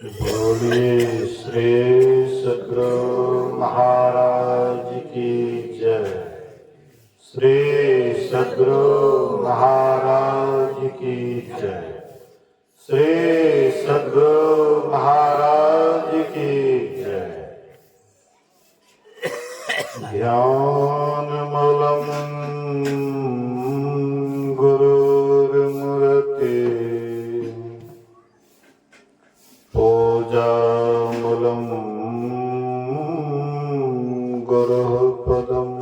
बोलिए श्री सद्गुरु महाराज की जय। श्री सद्गुरु महाराज की जय। श्री सद्गुरु महाराज की जय। ध्यान मूलम गुरुर्मूर्ति पूजामूलं गुरुः पदम्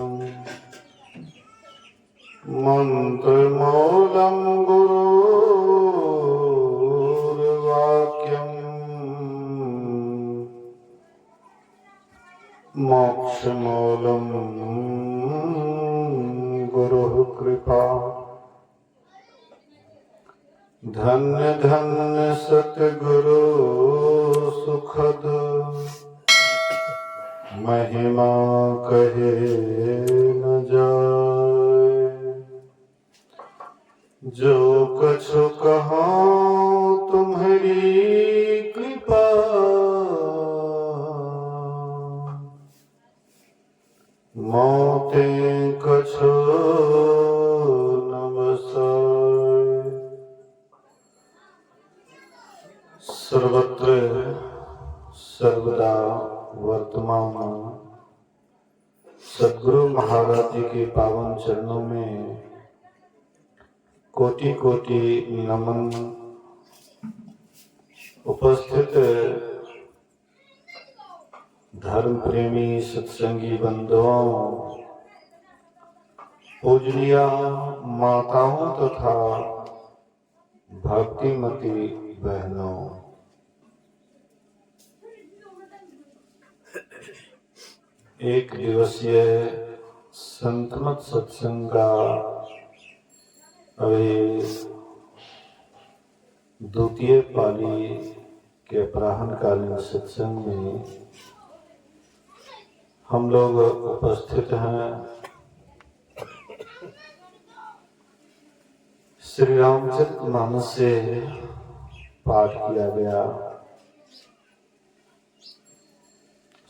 मन्त्रमूलं गुरुर्वाक्यम् मोक्षमूलं गुरुः कृपा। धन्य धन्य सतगुरु सुखद महिमा कहे न जाए। जो कछु कहाँ तुम्हारी कृपा मोते कछु न बसाए। सर्वत्र सर्वदा वर्तमान सद्गुरु महाराज जी के पावन चरणों में कोटि कोटि नमन। उपस्थित धर्म प्रेमी सत्संगी बंधुओं, पूजनीय माताओं तथा भक्तिमती बहनों, एक दिवसीय संतमत सत्संग का अभी द्वितीय पाली के अपराह्नकालीन सत्संग में हम लोग उपस्थित हैं। श्री रामचरितमानस से पाठ किया गया,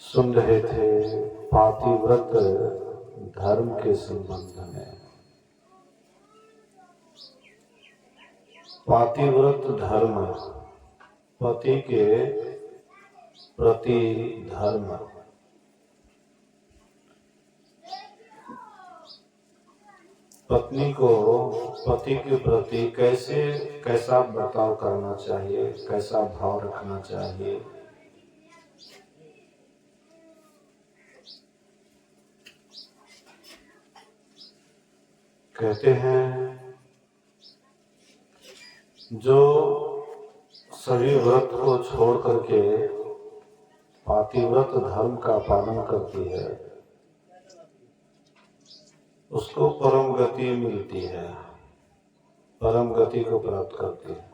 सुन रहे थे पातिव्रत धर्म के संबंध में। पातिव्रत धर्म, पति के प्रति धर्म। पत्नी को पति के प्रति कैसा बर्ताव करना चाहिए, कैसा भाव रखना चाहिए। कहते हैं जो सभी व्रत को छोड़ करके पातिव्रत धर्म का पालन करती है उसको परम गति मिलती है, परम गति को प्राप्त करती है।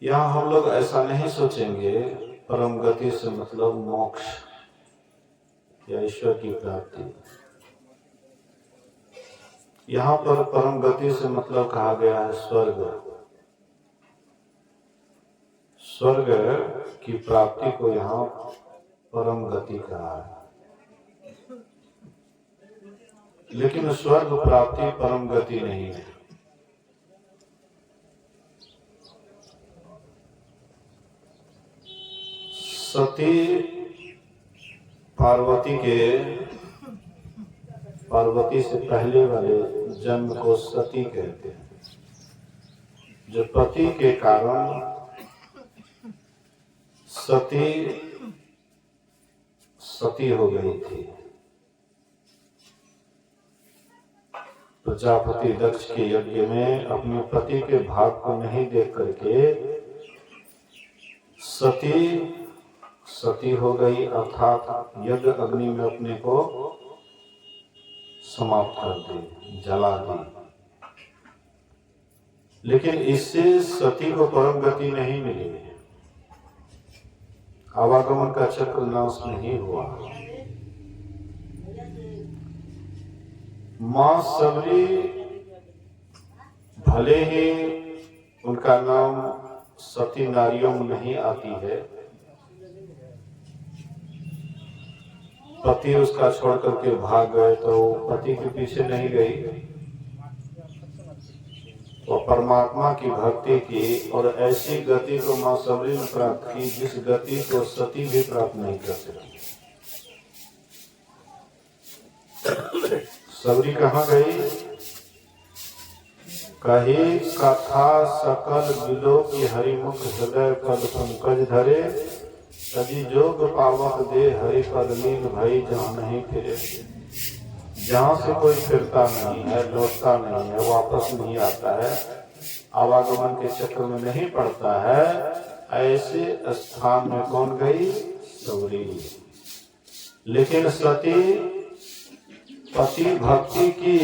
यहाँ हम लोग ऐसा नहीं सोचेंगे परम गति से मतलब मोक्ष या ईश्वर की प्राप्ति। यहाँ पर परम गति से मतलब कहा गया है स्वर्ग। स्वर्ग की प्राप्ति को यहाँ परम गति कहा है। लेकिन स्वर्ग प्राप्ति परम गति नहीं है। सती पार्वती से पहले वाले जन्म को सती कहते हैं। जो पति के कारण सती हो गई थी। प्रजापति दक्ष के यज्ञ में अपने पति के भाग को नहीं देख करके सती हो गई, अर्थात यज्ञ अग्नि में अपने को समाप्त कर दी, जला दी। लेकिन इससे सती को परम गति नहीं मिली, आवागमन का चक्र नाश नहीं हुआ। मां सबरी भले ही उनका नाम सती नारियों में नहीं आती है। पति उसका छोड़ करके भाग गए तो पति के पीछे नहीं गई, वो परमात्मा की भक्ति की और ऐसी गति को मां सबरी ने प्राप्त की जिस गति को सती भी प्राप्त नहीं कर सकी। सबरी कहाँ गई? कही कथा सकल बिलो की हरिमुख हृदय पद पंकज धरे, तजी जोग पावक दे हरि पद नील भई जहाँ नहीं फिरे। जहाँ से कोई फिरता नहीं है, लौटता नहीं है, वापस नहीं आता है, आवागमन के चक्र में नहीं पड़ता है, ऐसे स्थान में कौन गई? सबरी। लेकिन सती पति भक्ति की,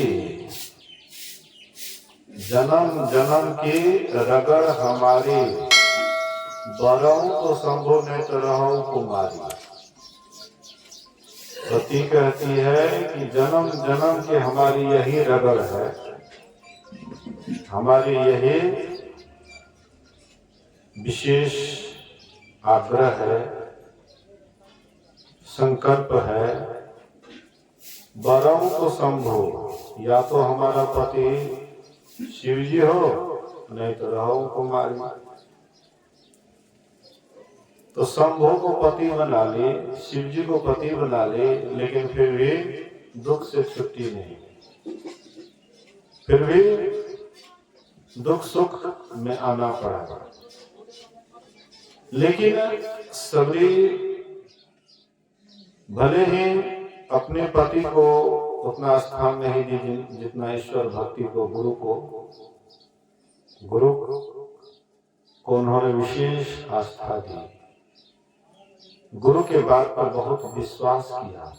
जन्म जन्म की रगड़ हमारी, बरहूं तो शंभु ने तो रहूं कुमारी। सती कहती है कि जन्म जन्म की हमारी यही रगड़ है, हमारी यही विशेष आग्रह है, संकल्प है। बरहूं तो शंभु, या तो हमारा पति शिव जी हो, नहीं तो रहूं कुमारी। तो शंभु को पति बना ली, शिव जी को पति बना ली, लेकिन फिर भी दुख से छुट्टी नहीं, फिर भी दुख सुख में आना पड़ा। लेकिन सबरी भले ही अपने पति को उतना स्थान नहीं दी जितना ईश्वर भक्ति को, गुरु को उन्होंने विशेष आस्था दी, गुरु के बात पर बहुत विश्वास किया,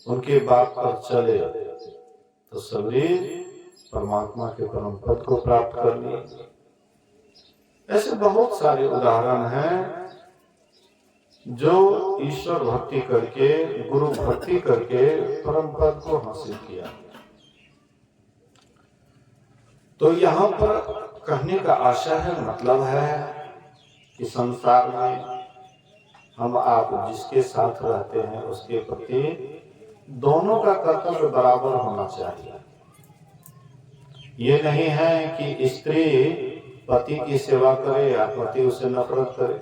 उनके बात पर चले, तो सबरी परमात्मा के परम पद को प्राप्त कर लिए। ऐसे बहुत सारे उदाहरण हैं जो ईश्वर भक्ति करके, गुरु भक्ति करके परम पद को हासिल किया। तो यहाँ पर कहने का आशा है, मतलब है कि संसार में हम आप जिसके साथ रहते हैं उसके प्रति दोनों का कर्तव्य बराबर होना चाहिए। ये नहीं है कि स्त्री पति की सेवा करे या पति उसे नफरत करे,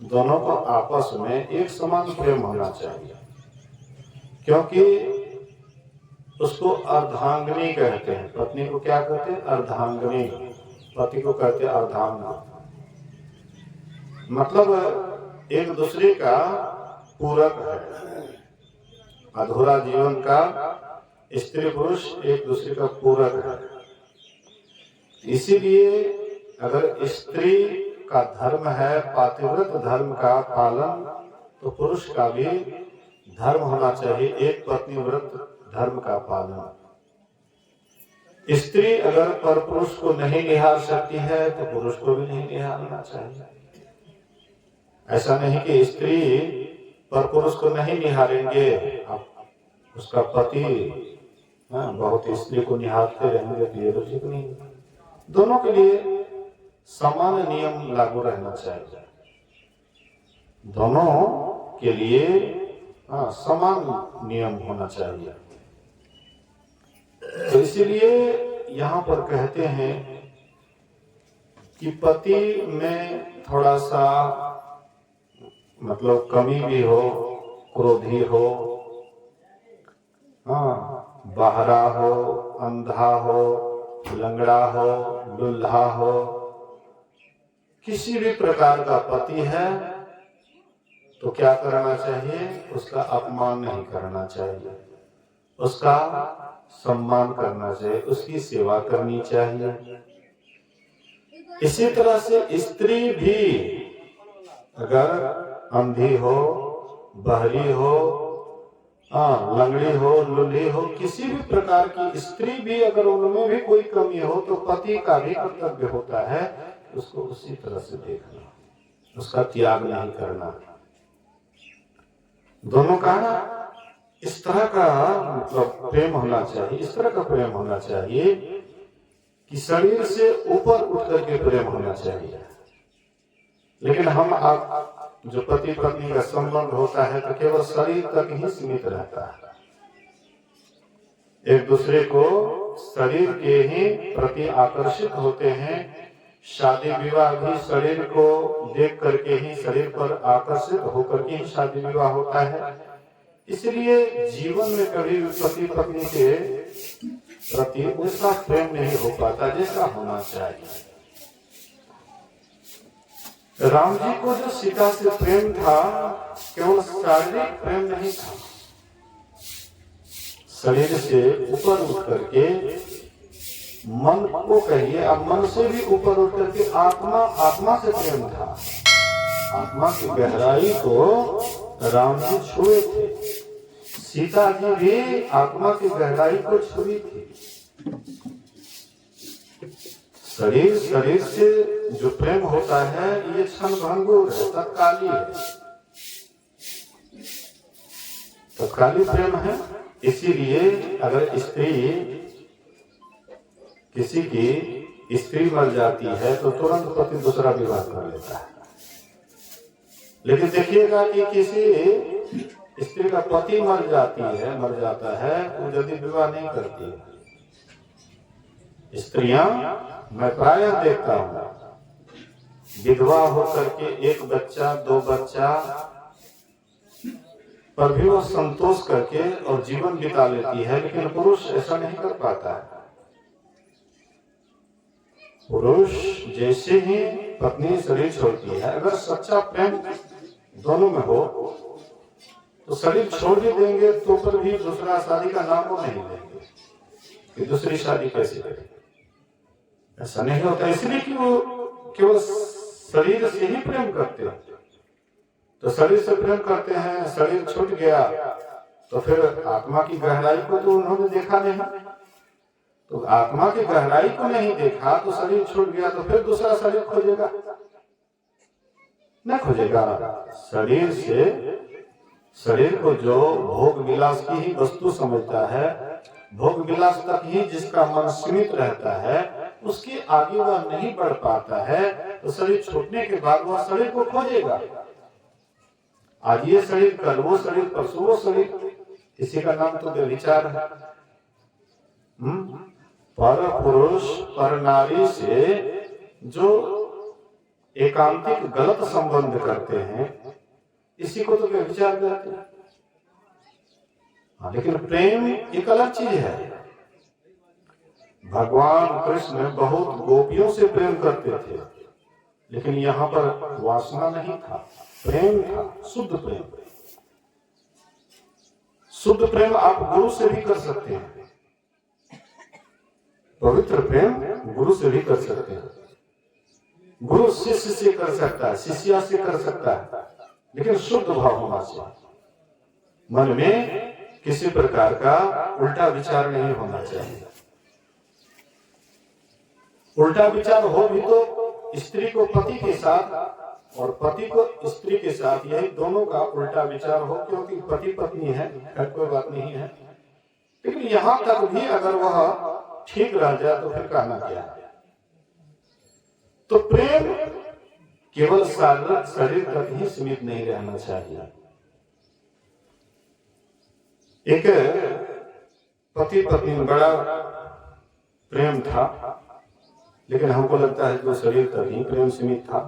दोनों को आपस में एक समान प्रेम होना चाहिए। क्योंकि उसको अर्धांगिनी कहते हैं, पत्नी को क्या कहते हैं? अर्धांगिनी। पति को कहते हैं अर्धांग। मतलब एक दूसरे का पूरक है, अधूरा जीवन का स्त्री पुरुष एक दूसरे का पूरक है। इसीलिए अगर स्त्री का धर्म है पातिव्रत धर्म का पालन, तो पुरुष का भी धर्म होना चाहिए एक पत्नी व्रत धर्म का पालन। स्त्री अगर पर पुरुष को नहीं निहार सकती है तो पुरुष को भी नहीं निहारना चाहिए। ऐसा नहीं कि स्त्री पर पुरुष को नहीं निहारेंगे, उसका पति बहुत स्त्री को निहारते रहेंगे तो ये रुचित नहीं। दोनों के लिए समान नियम लागू रहना चाहिए, दोनों के लिए समान नियम होना चाहिए। तो इसीलिए यहाँ पर कहते हैं कि पति में थोड़ा सा मतलब कमी भी हो, क्रोधी हो, बहरा हो, अंधा हो, लंगड़ा हो, लुल्हा हो, किसी भी प्रकार का पति है तो क्या करना चाहिए? उसका अपमान नहीं करना चाहिए, उसका सम्मान करना चाहिए, उसकी सेवा करनी चाहिए। इसी तरह से स्त्री भी अगर अंधी हो, बहरी हो, लंगड़ी हो, लुल्ही हो, किसी भी प्रकार की स्त्री भी अगर उनमें भी कोई कमी हो तो पति का भी कर्तव्य होता है उसको उसी तरह से देखना, उसका त्याग नहीं करना। दोनों का इस तरह का मतलब प्रेम होना चाहिए, इस तरह का प्रेम होना चाहिए कि शरीर से ऊपर उठ करके प्रेम होना चाहिए। लेकिन हम आप जो पति पत्नी का संबंध होता है तो केवल शरीर तक ही सीमित रहता है। एक दूसरे को शरीर के ही प्रति आकर्षित होते हैं। शादी विवाह भी शरीर को देख करके ही, शरीर पर आकर्षित होकर के ही शादी विवाह होता है। इसलिए जीवन में कभी पति पत्नी के प्रति उसका प्रेम नहीं हो पाता जैसा होना चाहिए। राम जी को जो सीता से प्रेम था केवल शारीरिक प्रेम नहीं था, शरीर से ऊपर उठ करके मन को कहिए, अब मन से भी ऊपर उठ करके आत्मा से प्रेम था। आत्मा की गहराई को राम जी छुए थे, सीता जी भी आत्मा की गहराई को छुई थी। शरीर से जो प्रेम होता है ये क्षणभंगुर है, तत्कालीन है, तत्कालीन प्रेम है। इसीलिए अगर किसी की स्त्री मर जाती है तो तुरंत पति दूसरा विवाह कर लेता है। लेकिन देखिएगा कि किसी स्त्री का पति मर जाता है वो जल्दी विवाह नहीं करती है। स्त्रियां मैं प्रायः देखता हूं विधवा होकर के एक बच्चा दो बच्चा पर भी वो संतोष करके और जीवन बिता लेती है, लेकिन पुरुष ऐसा नहीं कर पाता है। पुरुष जैसे ही पत्नी शरीर छोड़ती है, अगर सच्चा प्रेम दोनों में हो तो शरीर छोड़ भी देंगे तो पर भी दूसरा शादी का नाम वो नहीं लेंगे कि दूसरी शादी कैसे करें। ऐसा नहीं होता, इसलिए कि वो केवल शरीर से ही प्रेम करते हैं। तो शरीर से प्रेम करते हैं, शरीर छूट गया तो फिर आत्मा की गहराई को तो उन्होंने देखा नहीं। तो आत्मा की गहराई को नहीं देखा तो शरीर छूट गया तो फिर दूसरा शरीर खोजेगा, नहीं खोजेगा। शरीर को जो भोग विलास की ही वस्तु समझता है, भोग विलास तक ही जिसका मन सीमित रहता है, उसके आगे वह नहीं बढ़ पाता है। तो शरीर छूटने के बाद वह शरीर को खोजेगा। आज ये शरीर, कल वो शरीर, परसों वो शरीर, इसी का नाम तो व्यभिचार है। पर पुरुष पर नारी से जो एकांतिक गलत संबंध करते हैं इसी को तो व्यभिचार कहते हैं। लेकिन प्रेम एक अलग चीज है। भगवान कृष्ण बहुत गोपियों से प्रेम करते थे, लेकिन यहाँ पर वासना नहीं था, प्रेम था, शुद्ध प्रेम। शुद्ध प्रेम आप गुरु से भी कर सकते हैं, पवित्र प्रेम गुरु से भी कर सकते हैं। गुरु शिष्य से कर सकता है, शिष्या से कर सकता है, लेकिन शुद्ध भाव होना चाहिए। मन में किसी प्रकार का उल्टा विचार नहीं होना चाहिए। उल्टा विचार हो भी तो स्त्री को पति के साथ और पति को स्त्री के साथ, यही दोनों का उल्टा विचार हो, क्योंकि पति पत्नी है, कोई बात नहीं है। लेकिन यहां तक भी अगर वह ठीक रह जाए तो फिर कहना क्या है। तो प्रेम केवल शरीर तक ही सीमित नहीं रहना चाहिए। एक पति पत्नी में बड़ा प्रेम था, लेकिन हमको लगता है कि शरीर तक ही प्रेम सीमित था।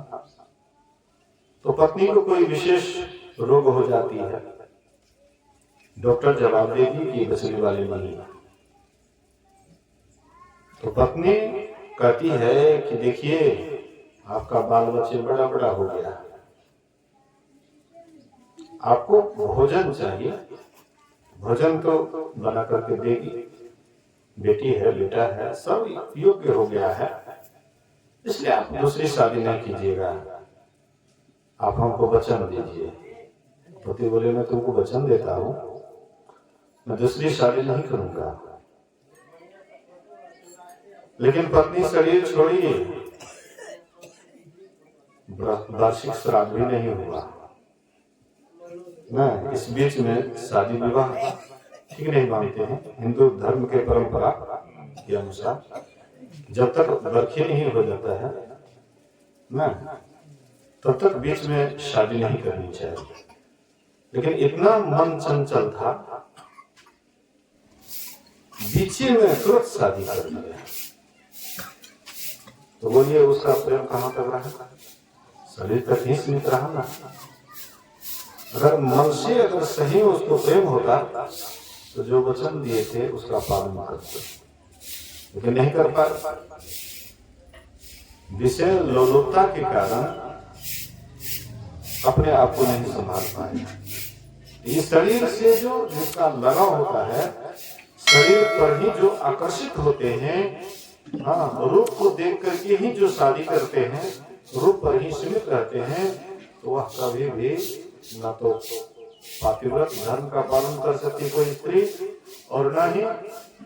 तो पत्नी को कोई विशेष रोग हो जाती है, डॉक्टर जवाब देगी कि बचने वाली नहीं है। तो पत्नी कहती है कि देखिए आपका बाल बच्चे बड़ा बड़ा हो गया, आपको भोजन चाहिए, भोजन तो बना करके देगी, बेटी है बेटा है सब योग्य हो गया है, इसलिए आप दूसरी शादी नहीं कीजिएगा, आप हमको वचन दीजिए। पति बोले मैं तुमको वचन देता हूं, मैं दूसरी शादी नहीं करूंगा। लेकिन पत्नी शरीर छोड़ी, वार्षिक श्राद्ध भी नहीं हुआ ना, इस बीच में शादी विवाह ठीक नहीं मानते हैं हिंदू धर्म के परंपरा के अनुसार जब तक बरखी नहीं हो जाता है ना, तब तक बीच में शादी नहीं करनी चाहिए। लेकिन इतना मन चंचल था, बीच में तुरंत शादी कर दिया। तो बोलिए उसका प्रेम कहां तक रहा? शरीर तक ही सीमित रहा ना। अगर मन से अगर सही उसको प्रेम होता तो जो वचन दिए थे उसका पालन करते, लेकिन नहीं कर पाए। विषय लोलुपता के कारण अपने आप को नहीं संभाल पाए। ये शरीर से जो जिसका लगाव होता है, शरीर पर ही जो आकर्षित होते हैं, हाँ, रूप को देख करके ही जो शादी करते हैं, रूप पर ही सीमित रहते हैं, तो वह कभी भी न तो पातिव्रत धर्म का पालन कर सकती कोई स्त्री, और न ही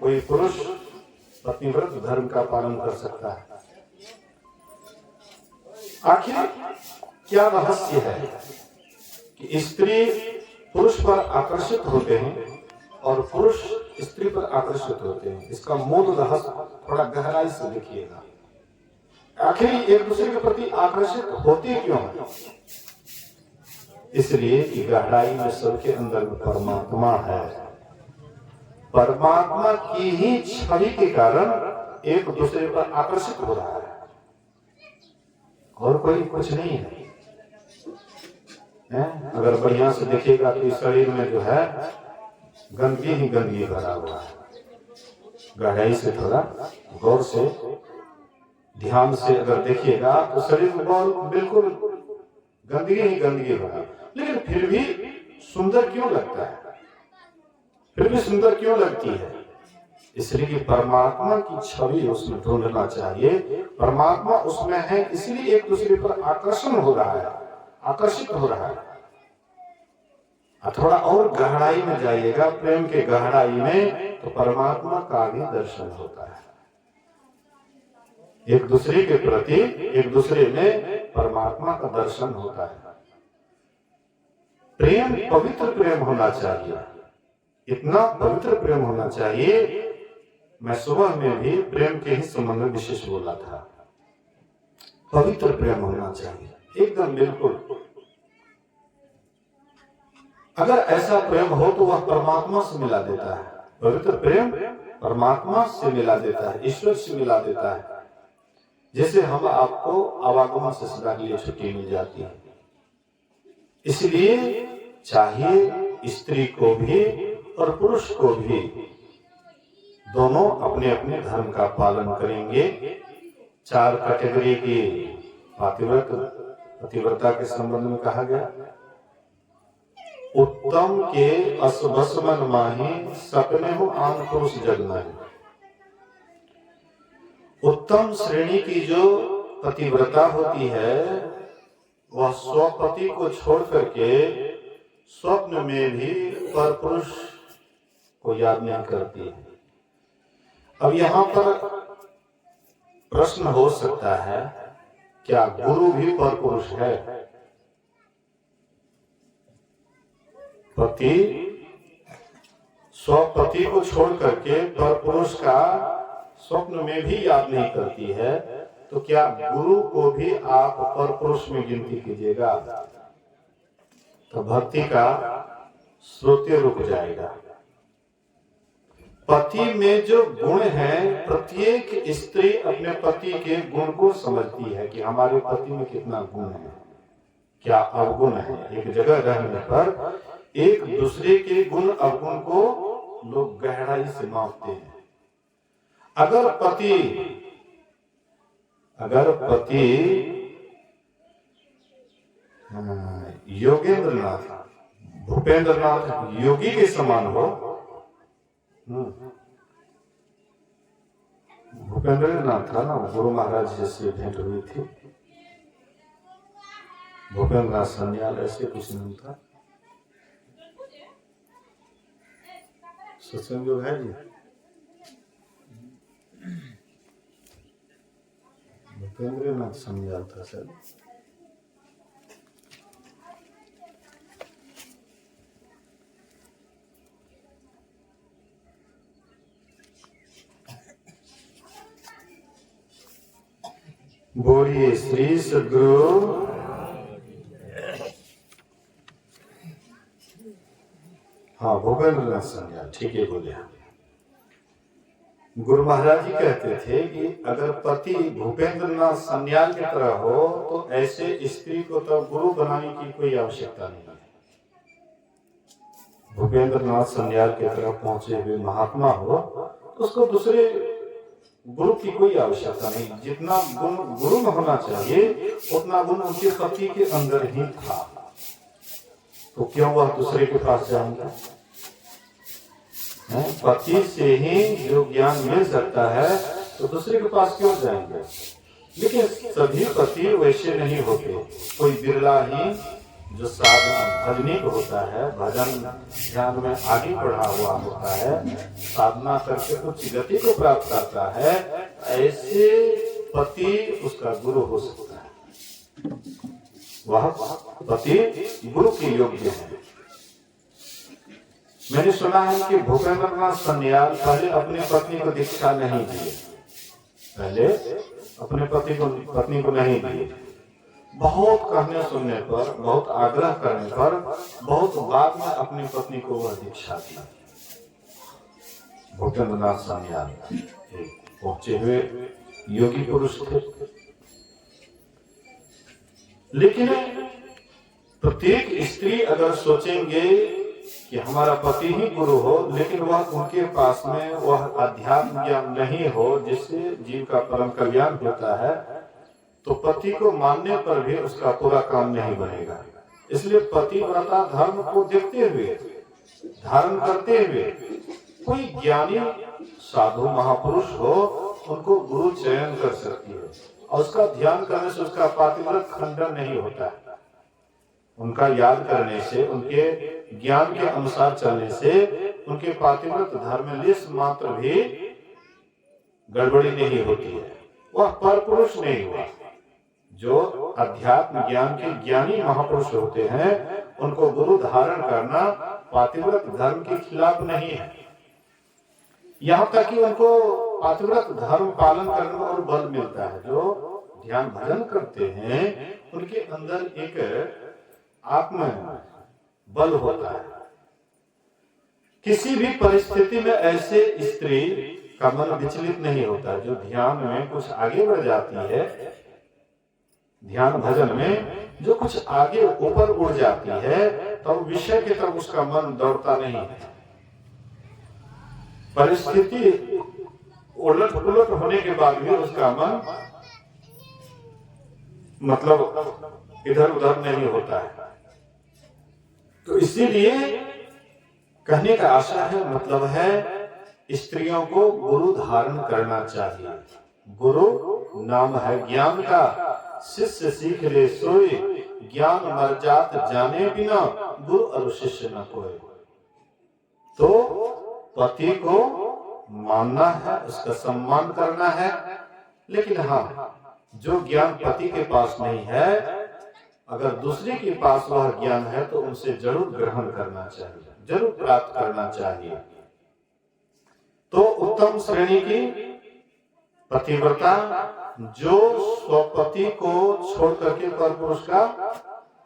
कोई पुरुष पतिव्रत धर्म का पालन कर सकता है। आखिर क्या रहस्य है कि स्त्री पुरुष पर आकर्षित होते हैं और पुरुष स्त्री पर आकर्षित होते हैं? इसका मूल रहस्य थोड़ा गहराई से देखिएगा। आखिर एक दूसरे के प्रति आकर्षित होते क्यों हैं? इसलिए कि गहराई में सबके अंदर में परमात्मा है। परमात्मा की ही छवि के कारण एक दूसरे पर आकर्षित हो रहा है, और कोई कुछ नहीं है। अगर बढ़िया से देखिएगा तो इस शरीर में जो है गंदगी ही गंदगी भरा हुआ है। गहराई से थोड़ा गौर से ध्यान से अगर देखिएगा तो शरीर में बिल्कुल गंदगी ही गंदगी भरा, लेकिन फिर भी सुंदर क्यों लगता है? फिर भी सुंदर क्यों लगती है? इसलिए कि परमात्मा की छवि उसमें ढूंढना चाहिए। परमात्मा उसमें है, इसलिए एक दूसरे पर आकर्षण हो रहा है, आकर्षित हो रहा है। थोड़ा और गहराई में जाइएगा, प्रेम के गहराई में, तो परमात्मा का भी दर्शन होता है। एक दूसरे के प्रति एक दूसरे में परमात्मा का दर्शन होता है। प्रेम पवित्र प्रेम होना चाहिए, इतना पवित्र प्रेम होना चाहिए। मैं सुबह में भी प्रेम के ही संबंध में विशेष बोला था। पवित्र प्रेम होना चाहिए एकदम बिल्कुल। अगर ऐसा प्रेम हो तो वह परमात्मा से मिला देता है। पवित्र प्रेम परमात्मा से मिला देता है, ईश्वर से मिला देता है। जैसे हम आपको आवागमन से सदा के लिए छुट्टी मिल जाती है, इसलिए चाहिए स्त्री को भी और पुरुष को भी, दोनों अपने अपने धर्म का पालन करेंगे। 4 कैटेगरी की पतिव्रता के संबंध में कहा गया। उत्तम के असभस्मन माही, सपने हो आन पुरुष जग नहीं। उत्तम श्रेणी की जो पतिव्रता होती है, वह स्वपति को छोड़ करके स्वप्न में भी पर पुरुष को याद नहीं करती है। अब यहाँ पर प्रश्न हो सकता है, क्या गुरु भी पर पुरुष है? पति स्वपति को छोड़ करके पर पुरुष का स्वप्न में भी याद नहीं करती है, तो क्या गुरु को भी आप पर पुरुष में गिनती कीजिएगा? तो भक्ति का श्रोते रुक जाएगा। पति में जो गुण है, प्रत्येक स्त्री अपने पति के गुण को समझती है कि हमारे पति में कितना गुण है, क्या अवगुण है। एक जगह रहने पर एक दूसरे के गुण अवगुण को लोग गहराई से मापते हैं। अगर पति योगेंद्र नाथ, भूपेंद्र नाथ योगी के समान हो, भूपेंद्र नाथ था ना, गुरु महाराज जैसे भेंट हुई थी। भूपेंद्र नाथ सन्याल ऐसे कुछ नाम था। सत्संग जो है जी, भूपेंद्र नाथ सन्याल था सर। बोलिए श्री सद्गुरु। हाँ, भूपेंद्र नाथ संज्ञान, ठीक है बोले। गुरु महाराज जी कहते थे कि अगर पति भूपेंद्र नाथ संज्ञान की तरह हो तो ऐसे स्त्री को तो गुरु बनाने की कोई आवश्यकता नहीं है। भूपेंद्र नाथ संज्ञान की तरफ पहुंचे हुए महात्मा हो तो उसको दूसरे गुरु की कोई आवश्यकता नहीं। जितना गुण गुरु में होना चाहिए उतना गुण उनके पति के अंदर ही था, तो क्यों वह दूसरे के पास जाएंगे? पति से ही जो ज्ञान मिल सकता है तो दूसरे के पास क्यों जाएंगे? लेकिन सभी पति वैसे नहीं होते। कोई बिरला ही जो साधना भजनिक होता है, भजन ध्यान में आगे बढ़ा हुआ होता है, साधना करके उच्च गति को प्राप्त करता है, ऐसे पति उसका गुरु हो सकता है। वह पति गुरु के योग्य है। मैंने सुना है कि भूपेंद्र नाथ संज्ञान पहले अपनी पत्नी को दीक्षा नहीं दी, पहले अपने पत्नी को नहीं दी। बहुत कहने सुनने पर, बहुत आग्रह करने पर, बहुत बाद में अपनी पत्नी को वह दीक्षा दी। भूपेंद्र नाथ संज्ञान पहुंचे हुए योगी पुरुष थे। लेकिन प्रत्येक स्त्री अगर सोचेंगे कि हमारा पति ही गुरु हो, लेकिन वह उनके पास में वह अध्यात्म ज्ञान नहीं हो जिससे जीव का परम कल्याण होता है, तो पति को मानने पर भी उसका पूरा काम नहीं बनेगा। इसलिए पतिव्रता धर्म को देखते हुए, धारण करते हुए कोई ज्ञानी साधु महापुरुष हो उनको गुरु चयन कर सकती है, और उसका ध्यान करने से उसका पातिव्रत खंडन नहीं होता है। उनका याद करने से, उनके ज्ञान के अनुसार चलने से उनके पातिव्रत धर्म में लेश मात्र भी गड़बड़ी नहीं होती है। वह परपुरुष नहीं हुआ। जो अध्यात्म ज्ञान के ज्ञानी महापुरुष होते हैं उनको गुरु धारण करना पातिव्रत धर्म के खिलाफ नहीं है। यहाँ तक कि उनको पातिव्रत धर्म पालन करने में और बल मिलता है। जो ध्यान भजन करते हैं उनके अंदर एक आत्म बल होता है। किसी भी परिस्थिति में ऐसे स्त्री का मन विचलित नहीं होता। जो ध्यान में कुछ आगे बढ़ जाती है, ध्यान भजन में जो कुछ आगे ऊपर उड़ जाती है, तो विषय की तरफ उसका मन दौड़ता नहीं है। परिस्थिति उलट पुलट होने के बाद भी उसका मन मतलब इधर उधर नहीं होता है। तो इसीलिए कहने का आशा है, मतलब है स्त्रियों को गुरु धारण करना चाहिए। गुरु नाम है ज्ञान का, शिष्य सीख ले सोए, ज्ञान मर जात जाने बिना, गुरु और शिष्य न कोई। तो पति को मानना है, उसका सम्मान करना है। लेकिन हाँ, जो ज्ञान पति के पास नहीं है, अगर दूसरे के पास वह ज्ञान है तो उनसे जरूर ग्रहण करना चाहिए, जरूर प्राप्त करना चाहिए। तो उत्तम श्रेणी की पतिव्रता जो स्वपति को छोड़ करके परपुरुष का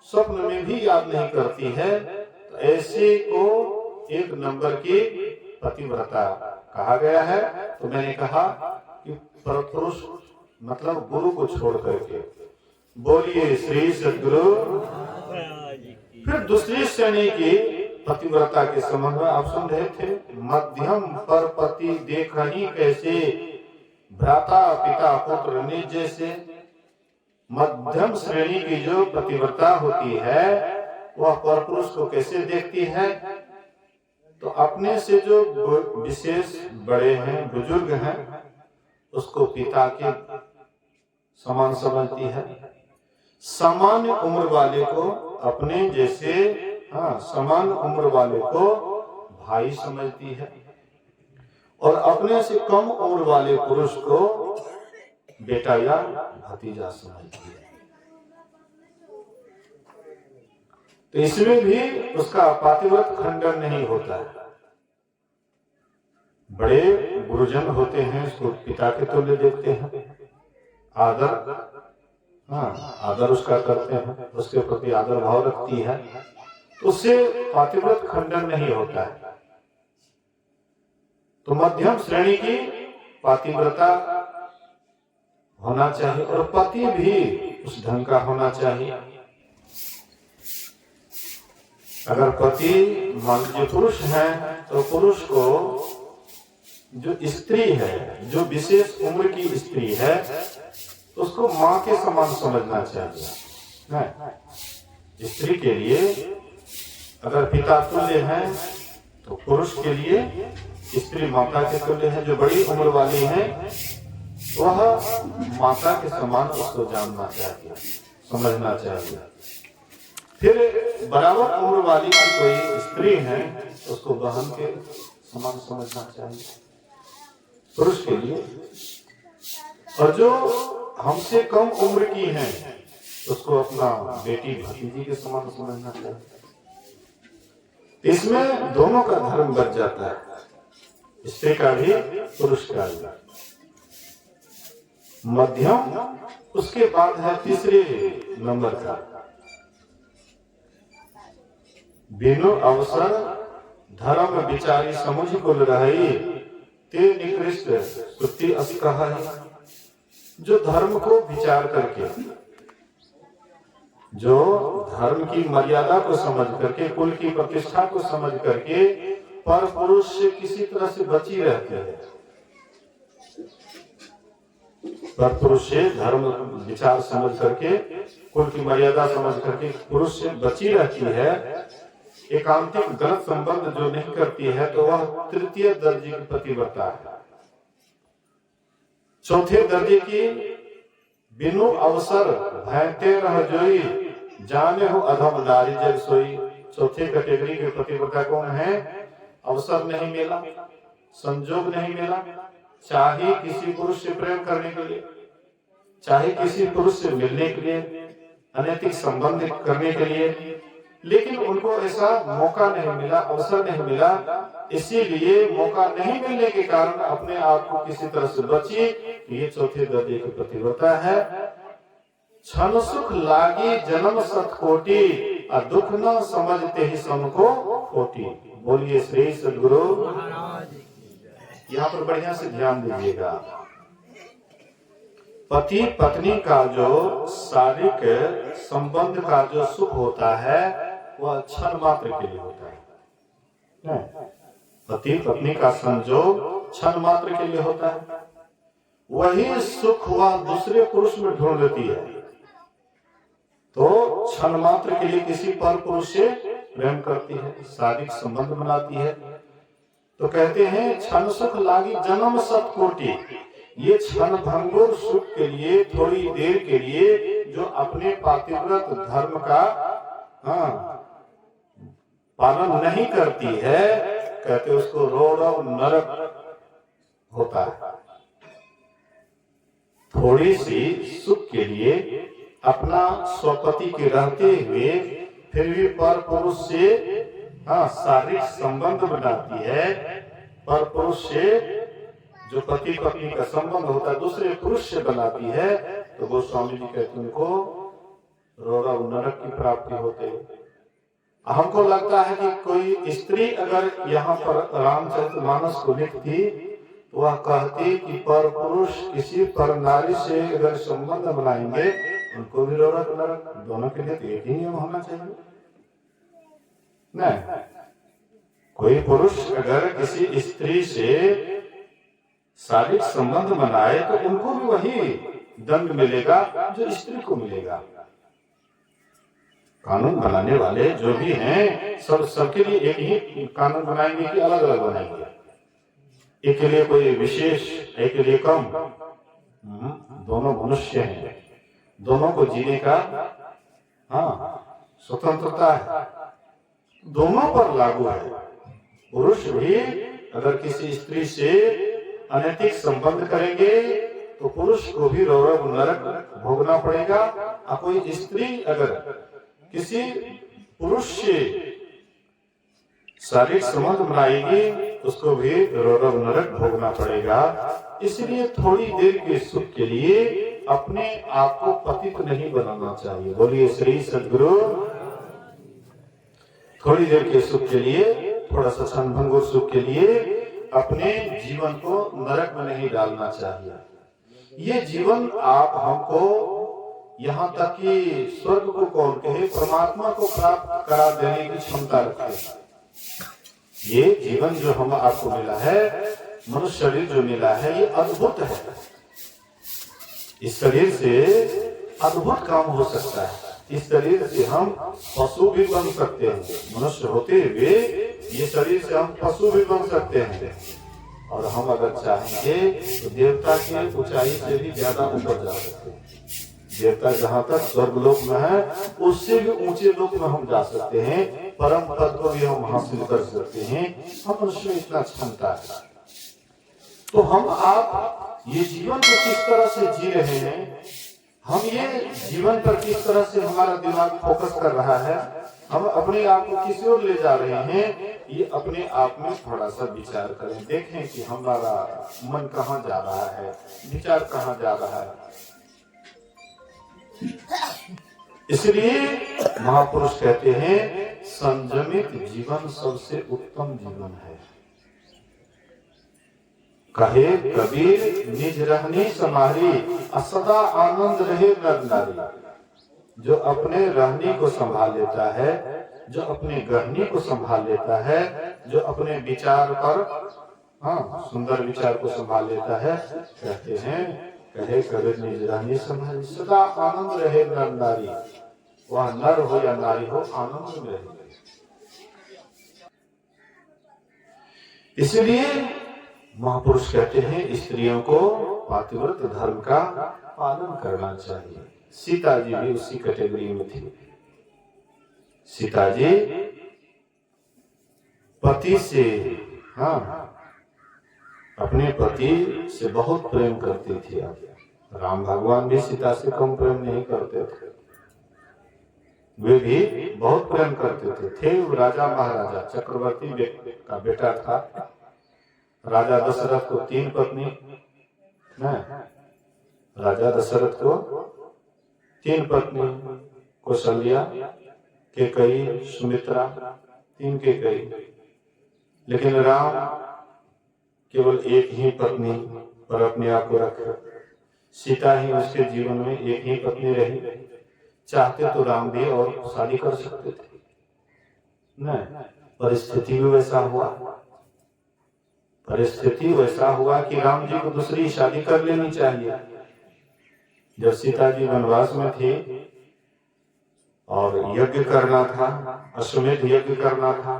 स्वप्न में भी याद नहीं करती है, तो ऐसे को एक नंबर की पतिव्रता कहा गया है। तो मैंने कहा कि परपुरुष मतलब गुरु को छोड़ करके। बोलिए श्री सद्गुरु। फिर दूसरी श्रेणी की पतिव्रता के संबंध में आप सुन रहे थे, मध्यम पर पति देखनी कैसे, भ्राता पिता पुत्र निज जैसे। मध्यम श्रेणी की जो पतिव्रता होती है वह परपुरुष को कैसे देखती है? तो अपने से जो विशेष बड़े हैं, बुजुर्ग हैं, उसको पिता के समान समझती है। सामान्य उम्र वाले को अपने जैसे, समान उम्र वाले को भाई समझती है, और अपने से कम उम्र वाले पुरुष को बेटा या भतीजा समझती है। तो इसमें भी उसका पातिव्रत खंडन नहीं होता है। बड़े गुरुजन होते हैं, उसको पिता के तुल्य देखते हैं, आदर हाँ, आदर उसका करते हैं, उसके प्रति आदर भाव रखती है, उससे पातिव्रत खंडन नहीं होता है। तो मध्यम श्रेणी की पातिव्रता होना चाहिए और पति भी उस ढंग का होना चाहिए। अगर पति मान लीजिए पुरुष है तो पुरुष को जो स्त्री है, जो विशेष उम्र की स्त्री है, उसको मां के समान समझना चाहिए। नहीं, स्त्री के लिए अगर पिता तुल्य है तो पुरुष के लिए स्त्री माता के तुल्य है। जो बड़ी उम्र वाली है वह माता के समान उसको जानना चाहिए, समझना चाहिए। फिर बराबर उम्र वाली कोई स्त्री है उसको बहन के समान समझना चाहिए पुरुष के लिए। और जो हमसे कम उम्र की है उसको अपना बेटी भतीजी के समान समझना चाहिए। इसमें दोनों का धर्म बच जाता है, स्त्री का भी पुरुष का भी। मध्यम उसके बाद है तीसरे नंबर का, बिनु अवसर धर्म विचारी समुझ कुल रही ते निकृष्ट सुति अस्कह। जो धर्म को विचार करके, जो धर्म की मर्यादा को समझ करके, कुल की प्रतिष्ठा को समझ करके पर पुरुष से किसी तरह से बची रहते हैं, पर पुरुष से धर्म विचार समझ करके, कुल की मर्यादा समझ करके पुरुष से बची रहती है, एकांतिक गलत संबंध जो नहीं करती है, तो वह तृतीय दर्जे की पतिव्रता है। चौथे दर्जे की बिनु अवसर भयते रह जोई जाने हो अधम नारी जग सोई। चौथे कैटेगरी के पतिव्रता कौन है? अवसर नहीं मिला, संजोग नहीं मिला, चाहे किसी पुरुष से प्रेम करने के लिए, चाहे किसी पुरुष से मिलने के लिए, अनैतिक संबंध करने के लिए, लेकिन उनको ऐसा मौका नहीं मिला, अवसर नहीं मिला। इसीलिए मौका नहीं मिलने के कारण अपने आप को किसी तरह से बची। ये चौथे दर्जे की पतिव्रता है। क्षण सुख लागी जन्म सतकोटि और दुख न समझते ही समको कोटि। बोलिए श्री सद्गुरु। यहाँ पर बढ़िया से ध्यान दीजिएगा। पति पत्नी का जो शारीरिक संबंध का जो सुख होता है वह क्षण मात्र के लिए होता है। पति पत्नी का संजोग क्षण मात्र के लिए होता है। वही सुख वह दूसरे पुरुष में ढूंढ लेती है, तो क्षण मात्र के लिए किसी पर पुरुष से प्रेम करती है, शारीरिक संबंध बनाती है। तो कहते हैं क्षण सुख लागी जन्म सतकोटि। ये क्षण भंगुर सुख के लिए, थोड़ी देर के लिए जो अपने पातिव्रत धर्म का पालन नहीं करती है, कहते उसको रोड़ नरक होता है। थोड़ी सी सुख के लिए अपना स्वपति के रहते हुए फिर भी पर पुरुष से शारीरिक संबंध बनाती है। पर पुरुष से जो पति पत्नी का संबंध होता है दूसरे पुरुष से बनाती है, तो गोस्वामी जी कहते हैं उनको रोड़ा नरक की प्राप्ति होते। हमको लगता है कि कोई स्त्री अगर यहाँ पर रामचरितमानस को लिखती तो वह कहती कि पर पुरुष किसी पर नारी से अगर संबंध बनाएंगे उनको भी रोड़ा नरक, दोनों के लिए तो एक ही नियम होना चाहिए। नहीं, कोई पुरुष अगर किसी स्त्री से शारीरिक संबंध बनाए तो उनको भी वही दंड मिलेगा जो स्त्री को मिलेगा। कानून बनाने वाले जो भी हैं सबके लिए एक ही कानून बनाएंगे कि अलग अलग बनाएंगे? एक के लिए कोई विशेष, एक के लिए कम? दोनों मनुष्य हैं, दोनों को जीने का स्वतंत्रता है, दोनों पर लागू है। पुरुष भी अगर किसी स्त्री से अनैतिक संबंध करेंगे तो पुरुष को भी रौरव नरक भोगना पड़ेगा। और कोई स्त्री अगर किसी पुरुष से शारीरिक संबंध बनाएगी उसको भी रौरव नरक भोगना पड़ेगा। इसलिए थोड़ी देर के सुख के लिए अपने आप को पतित नहीं बनाना चाहिए। बोलिए श्री सद्गुरु। थोड़ी देर के सुख के लिए, थोड़ा सा क्षणभंगुर सुख के लिए अपने जीवन को नरक में नहीं डालना चाहिए। ये जीवन आप हमको यहाँ तक कि स्वर्ग को कौन कहे, परमात्मा को प्राप्त करा देने की क्षमता रखते हैं। ये जीवन जो हम आपको मिला है, मनुष्य शरीर जो मिला है, ये अद्भुत है। इस शरीर से अद्भुत काम हो सकता है। इस शरीर से हम पशु भी बन सकते हैं। मनुष्य होते हुए ये शरीर से हम पशु भी बन सकते हैं, और हम अगर चाहेंगे तो देवता की ऊंचाई से भी ज्यादा ऊपर जा सकते हैं। देवता जहाँ तक स्वर्गलोक में है, उससे भी ऊंचे लोक में हम जा सकते हैं। परम पद को भी हम हासिल कर सकते हैं। हम मनुष्य में इतना क्षमता है। तो हम आप ये जीवन को किस तरह से जी रहे हैं, हम ये जीवन पर किस तरह से हमारा दिमाग फोकस कर रहा है, हम अपने आप को किस ओर ले जा रहे हैं, ये अपने आप में थोड़ा सा विचार करें। देखें कि हमारा मन कहाँ जा रहा है, विचार कहाँ जा रहा है। इसलिए महापुरुष कहते हैं संयमित जीवन सबसे उत्तम जीवन है। कहे कबीर निज रहनी समारी, सदा आनंद रहे नर नारी। जो अपने रहनी को संभाल लेता है, जो अपने गहनी को संभाल लेता है, जो अपने विचार पर सुंदर विचार को संभाल लेता है, कहते हैं कहे कबीर निज रहनी समारी, सदा आनंद रहे नर नारी। वह नर हो या नारी हो, आनंद में रहे। इसलिए महापुरुष कहते हैं स्त्रियों को पातिव्रत धर्म का पालन करना चाहिए। सीता जी भी उसी कैटेगरी में थी। सीता जी पति से अपने पति से बहुत प्रेम करती थी। राम भगवान भी सीता से कम प्रेम नहीं करते थे, वे भी बहुत प्रेम करते थे। राजा महाराजा चक्रवर्ती का बेटा था। राजा दशरथ को 3 पत्नी, राजा दशरथ को 3 पत्नी, कौशल्या, कैकेयी, सुमित्रा, 3 कैकेयी। लेकिन राम केवल एक ही पत्नी पर अपने आप को रखा। सीता ही उसके जीवन में एक ही पत्नी रही। चाहते तो राम भी और शादी कर सकते थे, नहीं, परिस्थिति भी वैसा हुआ। परिस्थिति वैसा हुआ कि राम जी को दूसरी शादी कर लेनी चाहिए। जब सीता जी वनवास में थी और यज्ञ करना था, अश्वमेध यज्ञ करना था,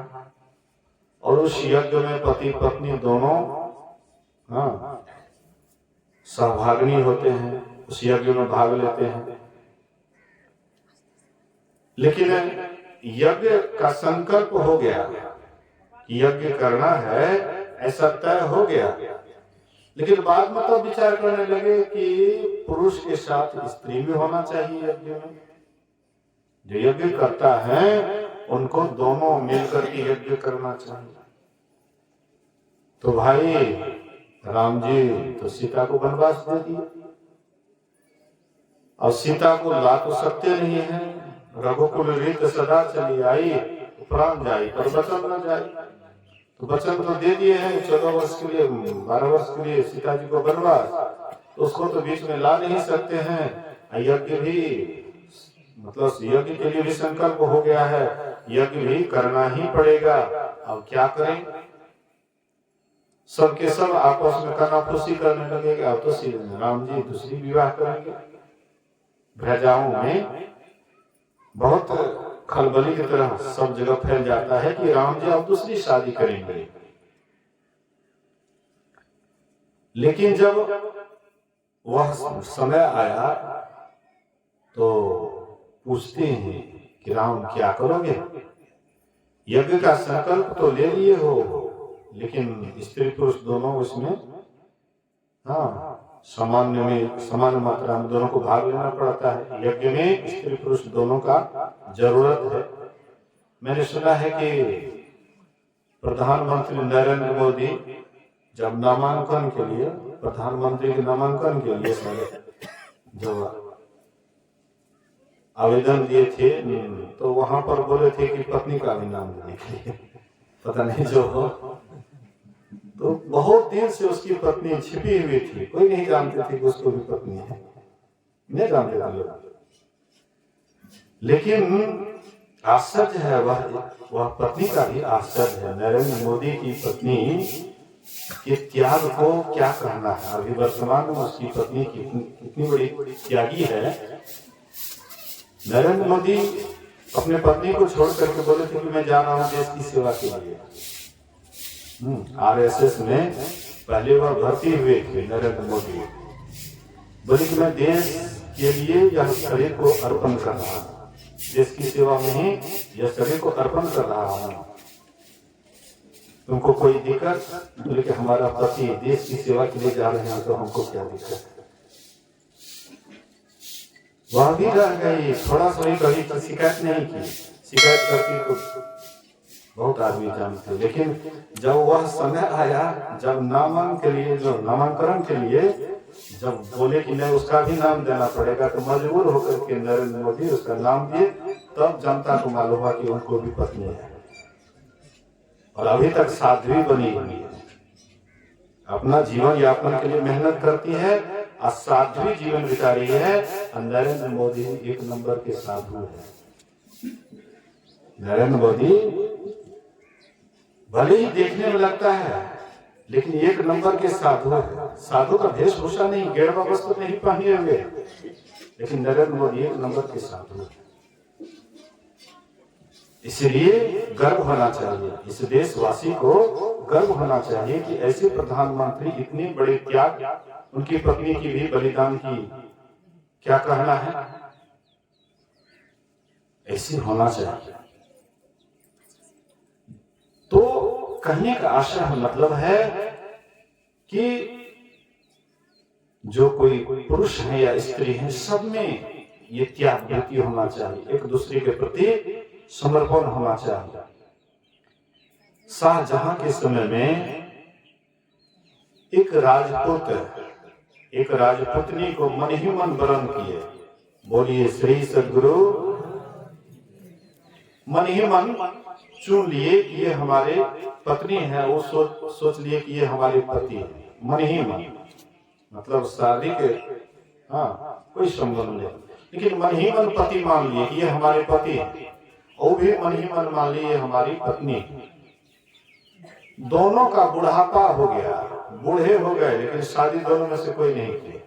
और उस यज्ञ में पति पत्नी दोनों सहभागिनी होते हैं, उस यज्ञ में भाग लेते हैं। लेकिन यज्ञ का संकल्प हो गया, यज्ञ करना है, ऐसा तय हो गया। लेकिन बाद में तो विचार करने लगे कि पुरुष के साथ स्त्री भी होना चाहिए यज्ञ में। जो यज्ञ करता है उनको दोनों मिलकर के यज्ञ करना चाहिए। तो भाई राम जी तो सीता को वनवास दे दिए। अब सीता को ला तो सकते नहीं है। रघुकुल रीत सदा चली आई, प्राण जाई पर वचन न जाई। तो वचन तो दे दिए हैं 14 वर्ष के लिए, 12 वर्ष के लिए सीता जी को वनवास, तो उसको तो बीच में ला नहीं सकते हैं। यज्ञ भी मतलब यज्ञ के लिए भी संकल्प हो गया है, यज्ञ भी करना ही पड़ेगा। अब क्या करें? सबके सब आपस में कनाफूसी करने लगेंगे। अब तो सीधे राम जी दूसरी विवाह करेंगे। प्रजाओं में बहुत खलबली की तरह सब जगह फैल जाता है कि राम जी अब दूसरी शादी करेंगे। लेकिन जब वह समय आया तो पूछते हैं कि राम क्या करोगे? यज्ञ का संकल्प तो ले लिए हो, लेकिन स्त्री पुरुष दोनों उसमें समान मात्रा में दोनों को भाग लेना पड़ता है। यज्ञ में स्त्री पुरुष दोनों का जरूरत है। मैंने सुना है कि प्रधानमंत्री नरेंद्र मोदी जब नामांकन के लिए, प्रधानमंत्री के नामांकन के लिए जब आवेदन दिए थे तो वहां पर बोले थे कि पत्नी का भी नाम देने के लिए, पता नहीं जो हो। तो बहुत दिन से उसकी पत्नी छिपी हुई थी, कोई नहीं जानते थे कि उसको भी पत्नी है, नहीं जानते थे लोग। लेकिन आश्चर्य है, वह पत्नी का भी आश्चर्य है। नरेंद्र मोदी की पत्नी के त्याग को क्या कहना है। अभी वर्तमान में उसकी पत्नी कितनी बड़ी त्यागी है। नरेंद्र मोदी अपने पत्नी को छोड़ करके बोले थे कि मैं जा रहा हूं देश की सेवा के लिए। आरएसएस में पहले वह भर्ती हुए थे नरेंद्र मोदी। बोले कि मैं देश के लिए यह शरीर को अर्पण कर रहा हूं, देश की सेवा में ही यह शरीर को अर्पण कर रहा हूं। तुमको कोई दिक्कत? बोले कि हमारा पति देश की सेवा के लिए जा रहे हैं, तो हमको क्या दिक्कत है। वह भी रह गई, थोड़ा सा ही कभी शिकायत नहीं की। शिकायत करती तो बहुत आदमी जानते, लेकिन जब वह समय आया, जब नामांकन के लिए जब बोले कि नहीं उसका भी नाम देना पड़ेगा, तो मजबूर होकर के नरेंद्र मोदी उसका नाम दिए। तब जनता को मालूम हुआ कि उनको भी पत्नी है और अभी तक साध्वी बनी हुई है, अपना जीवन यापन के लिए मेहनत करती है और साध्वी जीवन बिता रही है। नरेंद्र मोदी एक नंबर के साधु है। नरेंद्र मोदी भले ही देखने में लगता है, लेकिन एक नंबर के साधु है। साधु का वेशभूषा नहीं, गेरुआ वस्त्र नहीं पहने हुए, लेकिन नरेंद्र मोदी एक नंबर के साधु है। इसलिए गर्व होना चाहिए, इस देशवासी को गर्व होना चाहिए कि ऐसे प्रधानमंत्री इतने बड़े त्याग, उनकी पत्नी की भी बलिदान की, क्या कहना है, ऐसे होना चाहिए। तो कहने का आशा मतलब है कि जो कोई पुरुष है या स्त्री है, सब में ये त्याग वृत्ति होना चाहिए, एक दूसरे के प्रति समर्पण होना चाहिए। शाहजहां के समय में एक राजपुतनी को मन ही मन वरण किए। बोलिए श्री सद्गुरु। मन ही मन चुन लिए कि ये हमारे पत्नी है, वो सोच लिए कि ये हमारे पति है। मन ही मन, मतलब शादी के कोई संबंध नहीं, लेकिन मन ही मन पति मान लिए कि ये हमारे पति है, वो भी मन ही मन मान लिए हमारी पत्नी। दोनों का बुढ़ापा हो गया, बूढ़े हो गए, लेकिन शादी दोनों में से कोई नहीं की।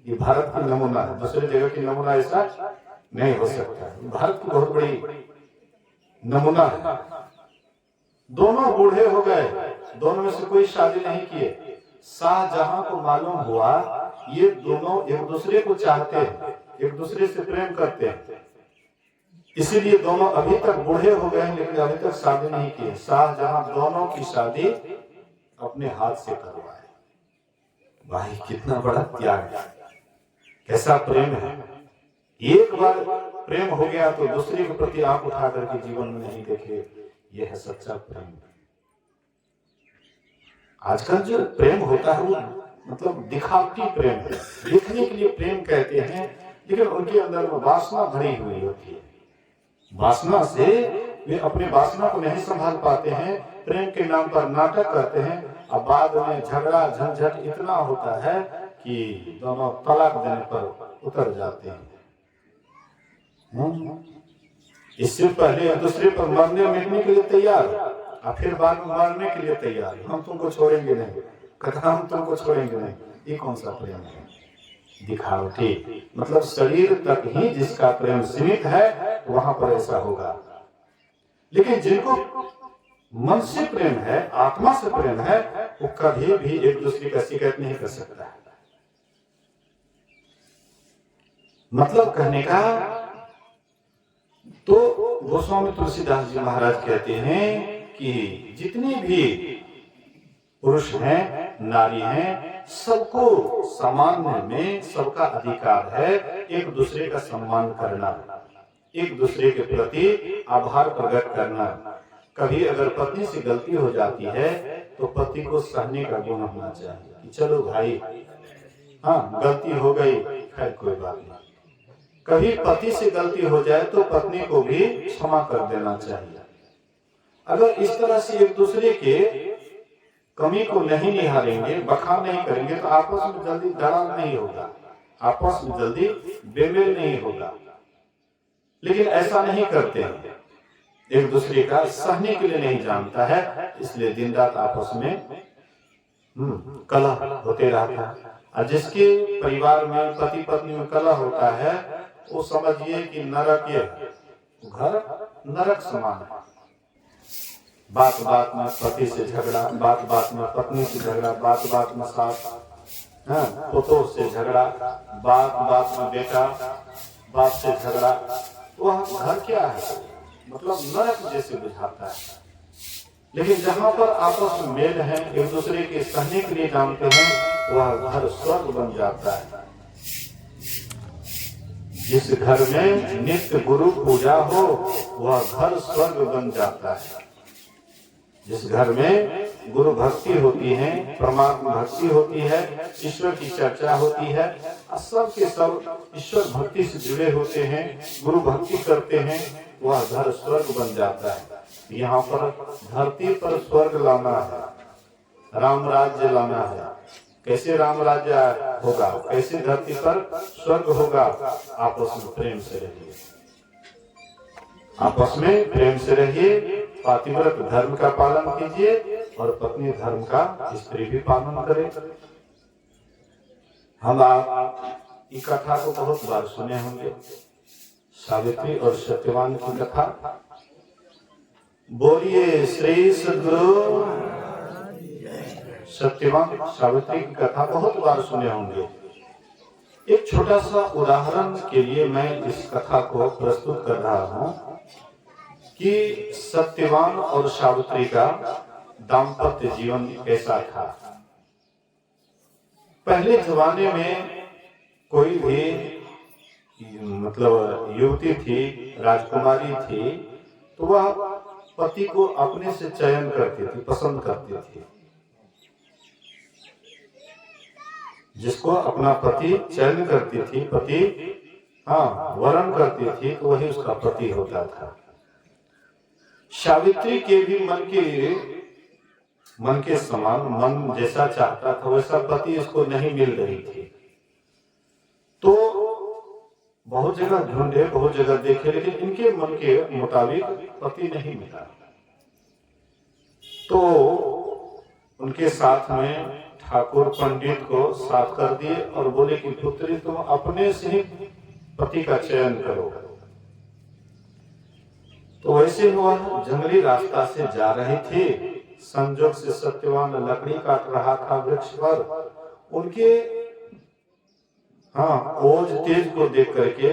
ये भारत का नमूना है, दूसरी जगह की नमूना ऐसा नहीं हो सकता। भारत की बहुत बड़ी नमूना है। दोनों बूढ़े हो गए, दोनों में से कोई शादी नहीं किए। शाहजहां को मालूम हुआ ये दोनों एक दूसरे को चाहते हैं, एक दूसरे से प्रेम करते हैं, इसीलिए दोनों अभी तक बूढ़े हो गए, लेकिन अभी तक शादी नहीं की। शाहजहां दोनों की शादी अपने हाथ से करवाए। भाई कितना बड़ा त्याग है, कैसा प्रेम है। एक बार प्रेम हो गया तो दूसरे के प्रति आंख उठा करके जीवन में नहीं देखे, यह है सच्चा प्रेम। आजकल जो प्रेम होता है वो मतलब दिखावटी प्रेम है, दिखने के लिए प्रेम कहते हैं, लेकिन उनके अंदर वो वासना भरी हुई होती है। वासना से वे अपने वासना को नहीं संभाल पाते हैं, प्रेम के नाम पर नाटक करते हैं, और बाद में झगड़ा झंझट इतना होता है कि दोनों तलाक देने पर उतर जाते हैं। इससे पहले दूसरे पर मरने मिटने के लिए तैयार, और फिर बाद में मरने के लिए तैयार। हम तुमको छोड़ेंगे नहीं, कथा हम तुमको छोड़ेंगे नहीं। ये कौन सा प्रेम है? दिखावटी, मतलब शरीर तक ही जिसका प्रेम सीमित है वहां पर ऐसा होगा। लेकिन जिनको मन से प्रेम है, आत्मा से प्रेम है, वो कभी भी एक दूसरे का शिकायत नहीं कर सकता। मतलब कहने का तो गोस्वामी तुलसीदास जी महाराज कहते हैं कि जितने भी पुरुष हैं, नारी हैं, सबको सामान्य में सबका अधिकार है एक दूसरे का सम्मान करना, एक दूसरे के प्रति आभार प्रकट करना। कभी अगर पत्नी से गलती हो जाती है तो पति को सहने का गुण होना चाहिए कि चलो भाई हाँ गलती हो गई, खैर कोई बात नहीं। कभी पति से गलती हो जाए तो पत्नी को भी क्षमा कर देना चाहिए। अगर इस तरह से एक दूसरे के कमी को नहीं निहारेंगे, बखान नहीं करेंगे, तो आपस में जल्दी दरार नहीं होगा, आपस में जल्दी बेमेल नहीं होगा। लेकिन ऐसा नहीं करते हैं, एक दूसरे का सहने के लिए नहीं जानता है, इसलिए दिन रात आपस में कलह होते रहता है। और जिसके परिवार में पति पत्नी में कलह होता है, वो समझिए कि नरक, ये घर नरक समान है। बात बात में पति से झगड़ा, बात बात में पत्नी से झगड़ा, बात बात में सास पुतों से झगड़ा, बात बात में बेटा बाप से झगड़ा, वह घर क्या है, मतलब नरक जैसे बुझाता है। लेकिन जहाँ पर आपस में मेल है, एक दूसरे के सहने के लिए जानते हैं, वह घर स्वर्ग बन जाता है। जिस घर में नित्य गुरु पूजा हो, वह घर स्वर्ग बन जाता है। जिस घर में गुरु भक्ति होती है, परमात्मा भक्ति होती है, ईश्वर की चर्चा होती है, सब के सब ईश्वर भक्ति से जुड़े होते हैं, गुरु भक्ति करते हैं, वह घर स्वर्ग बन जाता है। यहाँ पर धरती पर स्वर्ग लाना है, राम राज्य लाना है। कैसे राम राज्य होगा, कैसे धरती पर स्वर्ग होगा? आपस में प्रेम से रहिए, आपस में प्रेम से रहिए, पातिव्रत धर्म का पालन कीजिए और पत्नी धर्म का स्त्री भी पालन करे। हम आप इस कथा को बहुत बार सुने होंगे, सावित्री और सत्यवान की कथा। बोलिए श्री सद्गुरु। सत्यवान सावित्री की कथा बहुत बार सुने होंगे। एक छोटा सा उदाहरण के लिए मैं इस कथा को प्रस्तुत कर रहा हूं कि सत्यवान और सावित्री का दाम्पत्य जीवन कैसा था। पहले जमाने में कोई भी मतलब युवती थी, राजकुमारी थी, तो वह पति को अपने से चयन करती थी, पसंद करती थी। जिसको अपना पति चयन करती थी, पति वरण करती थी, तो वही उसका पति होता था। सावित्री के भी मन के समान, मन जैसा चाहता था वैसा पति इसको नहीं मिल रही थी। तो बहुत जगह ढूंढे, बहुत जगह देखे, लेकिन इनके मन के मुताबिक पति नहीं मिला। तो उनके साथ में ठाकुर पंडित को साथ कर दिए और बोले कि पुत्री तुम अपने से ही पति का चयन करो। तो वैसे हुआ, जंगली रास्ता से जा रहे थे, संजोग से सत्यवान लकड़ी काट रहा था वृक्ष पर। उनके ओज तेज को देख करके,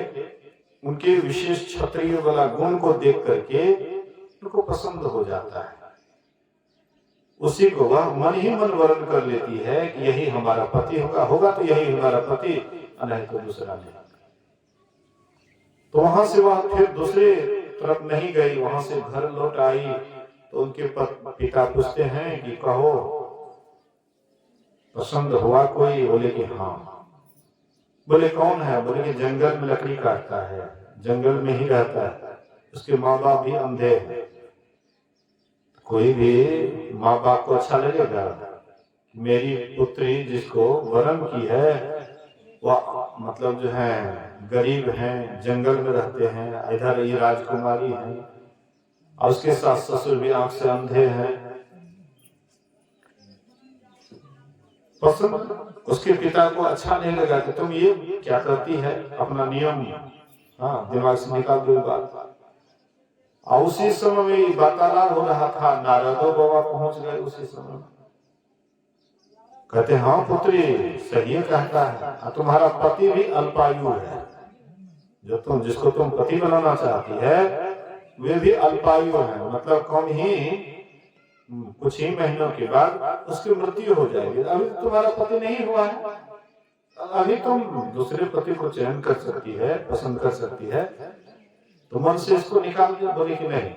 उनके विशेष क्षत्रिय वाला गुण को देख करके उनको पसंद हो जाता है। उसी को वह मन ही मन वर्ण कर लेती है कि यही हमारा पति होगा तो यही हमारा पति, नहीं तो दूसरा नहीं। तो वहां से वह फिर दूसरे तरफ नहीं गई, वहां से घर लौट आई। तो उनके पिता पूछते हैं कि कहो पसंद हुआ कोई? बोले कि हाँ। बोले कौन है? बोले कि जंगल में लकड़ी काटता है, जंगल में ही रहता है, उसके माँ बाप भी अंधे हैं। कोई भी माँ बाप को अच्छा लगेगा मेरी पुत्री जिसको वरण की है वह मतलब जो है गरीब हैं, जंगल में रहते हैं, इधर ये राजकुमारी है और उसके साथ ससुर भी आंख से अंधे हैं। पसंद उसके पिता को अच्छा नहीं लगा कि तुम ये क्या करती है, अपना नियम दिमाग से निकाल दो बात। और उसी समय में वार्तालाप हो रहा था, नारदो बाबा पहुंच गए उसी समय। कहते हाँ पुत्री सही कहता है, तुम्हारा पति भी अल्पायु है, जो जिसको तुम पति बनाना चाहती है वे भी अल्पायु है, मतलब कम ही कुछ ही महीनों के बाद उसकी मृत्यु हो जाएगी। अभी तुम्हारा पति नहीं हुआ है, अभी तुम दूसरे पति को चयन कर सकती है, पसंद कर सकती है, तो मन से इसको निकाल दिया। बोले कि नहीं,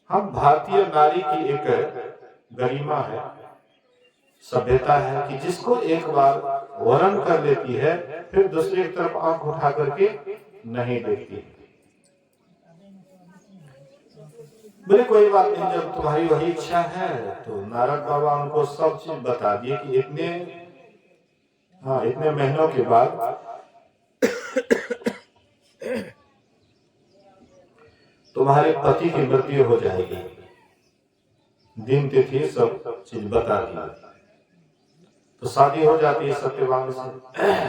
हम भारतीय नारी की एक गरिमा है सभ्यता है कि जिसको एक बार वर्ण कर लेती है फिर दूसरी तरफ आंख उठा करके नहीं देखती। बोले कोई बात नहीं, जब तुम्हारी वही इच्छा है। तो नारद बाबा उनको सब चीज बता दिए कि इतने महीनों के बाद तुम्हारे पति की मृत्यु हो जाएगी। दिन तिथि सब चीज बता दी। तो शादी हो जाती है सत्यवान से।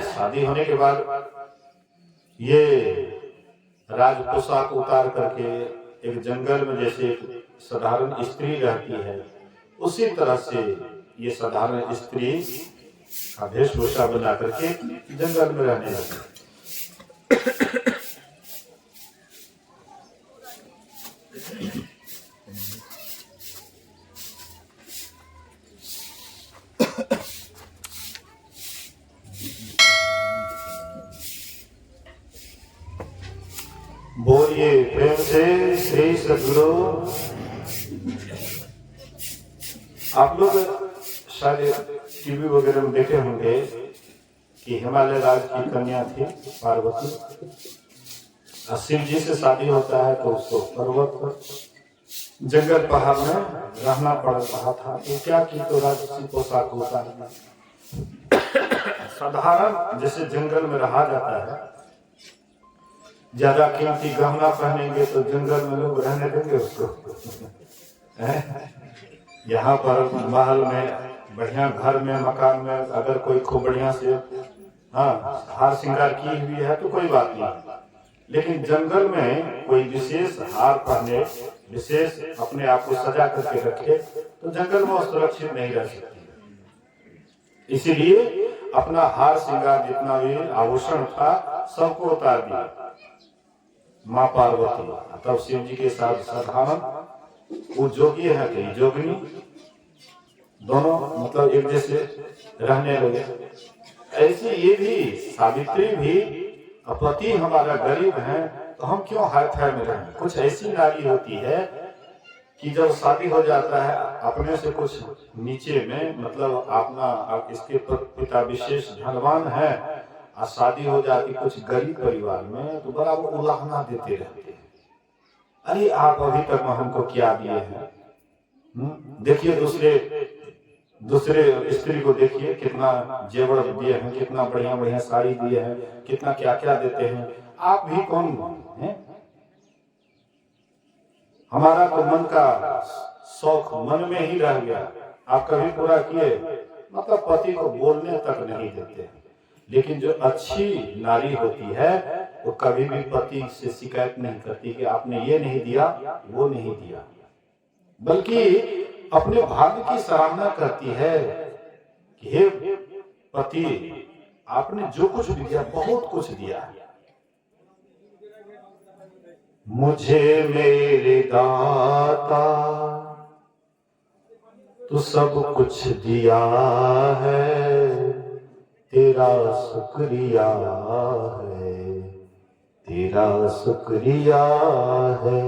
शादी होने के बाद ये राज पोशाक उतार करके एक जंगल में जैसे साधारण स्त्री रहती है उसी तरह से ये साधारण स्त्री का वेशभूषा बना करके जंगल में रहने लगी। बोलिए प्रेम से श्री सद्गुरु। आप लोग शायद टीवी वगैरह में देखे होंगे कि हिमालय राज की कन्या थी पार्वती। शिव जी से शादी होता है तो उसको पर्वत पर जंगल पहाड़ में रहना पड़ रहा था। तो क्या की तो राजसी पोशाक होता है, साधारण जैसे जंगल में रहा जाता है। ज्यादा कीमती गहना पहनेंगे तो जंगल में लोग रहने देंगे उसको। यहाँ पर महल में बढ़िया घर में मकान में अगर कोई खूब बढ़िया से हार श्रृंगार की हुई है तो कोई बात नहीं, लेकिन जंगल में कोई विशेष हार पहने, विशेष अपने आप को सजा करके रखे तो जंगल में सुरक्षित नहीं रह सकती। इसीलिए अपना हार श्रृंगार जितना भी आभूषण था सबको उतार दिया माँ पार्वती। तब शिव जी के साथ साधारण वो जोगी है कि जोगनी दोनों मतलब एक जैसे रहने लगे। ऐसे ये भी सावित्री भी पति हमारा गरीब है तो हम क्यों हाय फाय में रहें। कुछ ऐसी नारी होती है कि जब शादी हो जाता है अपने से कुछ नीचे में मतलब अपना इसके पिता विशेष धनवान है और शादी हो जाती कुछ गरीब परिवार में तो बड़ा वो उलाहना देते रहते हैं। अरे आप अभी तक हमको क्या दिए हैं। देखिए दूसरे स्त्री को देखिए कितना जेवर दिए हैं, कितना बढ़िया बढ़िया साड़ी दिए हैं, कितना क्या क्या देते हैं। आप भी कौन हैं? हमारा तो मन का शौक मन में ही रह गया, आप कभी पूरा किए मतलब पति को बोलने तक नहीं देते। लेकिन जो अच्छी नारी होती है वो कभी भी पति से शिकायत नहीं करती कि आपने ये नहीं दिया वो नहीं दिया, बल्कि अपने भाग्य की सराहना करती है कि हे पति आपने जो कुछ भी दिया बहुत कुछ दिया है। मुझे मेरे दाता तू सब कुछ दिया है, तेरा शुक्रिया है, तेरा शुक्रिया है।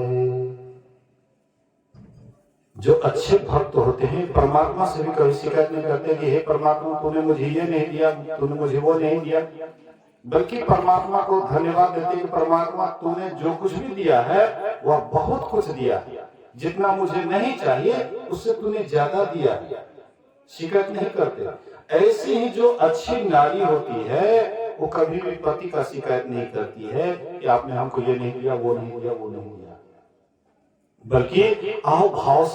जो अच्छे भक्त होते हैं परमात्मा से भी कभी शिकायत नहीं करते कि हे परमात्मा तूने मुझे ये नहीं दिया, तूने मुझे वो नहीं दिया, बल्कि परमात्मा को धन्यवाद देते कि परमात्मा तूने जो कुछ भी दिया है वह बहुत कुछ दिया, जितना मुझे नहीं चाहिए उससे तूने ज्यादा दिया। शिकायत नहीं करते। ऐसी ही जो अच्छी नारी होती है वो कभी भी पति का शिकायत नहीं करती है कि आपने हमको ये नहीं दिया वो नहीं दिया वो नहीं दिया, बल्कि आओ भाव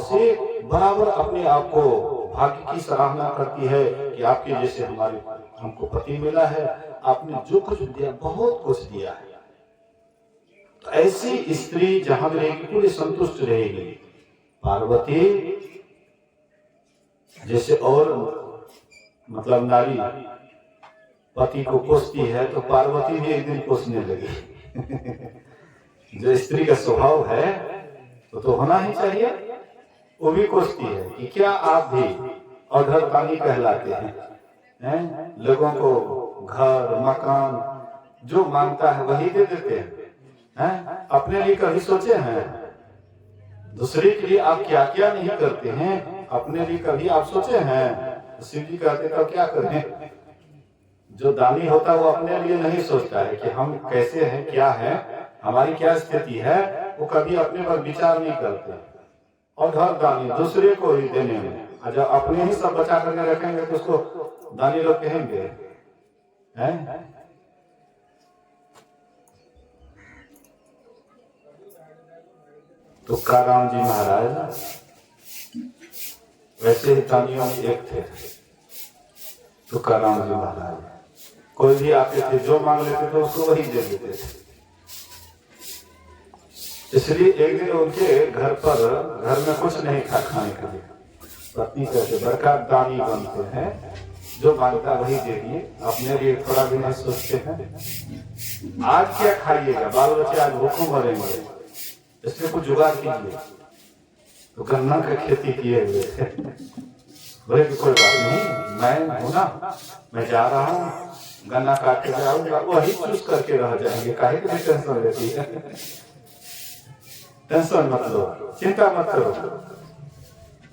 से बराबर अपने आप को भाग्य की सराहना करती है कि आपके जैसे हमको पति मिला है, आपने जो कुछ दिया बहुत कुछ दिया है। तो ऐसी स्त्री जहां रहेगी पूरी संतुष्ट रहेगी। पार्वती जैसे और मतलब नारी पति को कोसती है तो पार्वती भी एक दिन कोसने लगी। जो स्त्री का स्वभाव है तो होना ही चाहिए, वो भी कोसती है कि क्या आप भी अधर पानी कहलाते हैं? लोगों को घर मकान जो मांगता है वही दे देते हैं। अपने लिए कभी सोचे हैं दूसरे के लिए आप क्या क्या नहीं करते हैं अपने लिए कभी आप सोचे हैं? शिव जी कहते तो क्या करें? जो दानी होता है वो अपने लिए नहीं सोचता है कि हम कैसे हैं, क्या है, हमारी क्या स्थिति है, वो कभी अपने पर विचार नहीं करते। और हर दानी दूसरे को ही देने में, जब अपने ही सब बचा करके रखेंगे तो उसको दानी लोग कहेंगे हैं? तुकाराम जी महाराज वैसे ही दानियों में एक थे। तुकाराम जी महाराज कोई भी आते थे, जो मांग लेते थे उसको वही दे देते थे। इसलिए एक दिन उनके घर में कुछ नहीं था खाने के लिए। पत्नी कहते बड़का दानी बनते हैं, जो मांगता वही दे दिए, अपने लिए थोड़ा भी नहीं सोचते हैं। आज क्या खाइएगा, बाल बच्चे आज भूखों मरेंगे, इसमें कुछ जुगाड़ कीजिए। तो गन्ना का खेती किए हुए थे। बोले कि कोई बात नहीं, मैं हूं ना, मैं जा रहा हूँ, गन्ना काट के जाऊंगा, वही चूस करके रह जाएंगे, काहे की टेंशन लेती है? टेंशन मत लो, चिंता मत करो,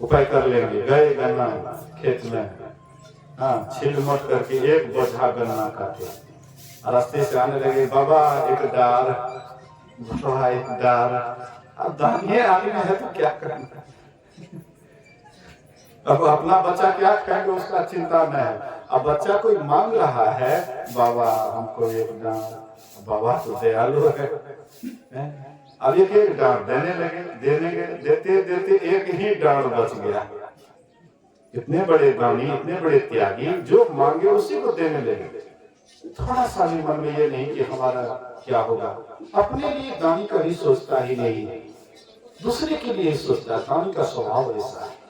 उपाय कर लेंगे। गए गन्ना खेत में, हाँ, छिल मोट करके एक बोझा गन्ना काटे। रास्ते से आने लगे, बाबा एक डार, बाबा एक डार। अब दानिये आदमी है तो क्या करना? अब अपना बच्चा क्या खाएंगे उसका चिंता नहीं है। अब बच्चा कोई मांग रहा है, बाबा हमको एक डार, बाबा तो दयालु है। अब एक एक डार देने लगे, देते देते एक ही डार बच गया। इतने बड़े दानी, इतने बड़े त्यागी, जो मांगे उसी को देने लगे। थोड़ा सा भी मन में ये नहीं कि हमारा क्या होगा। अपने लिए दानी कभी सोचता ही नहीं, दूसरे के लिए सोचता है। दानी का स्वभाव ऐसा है।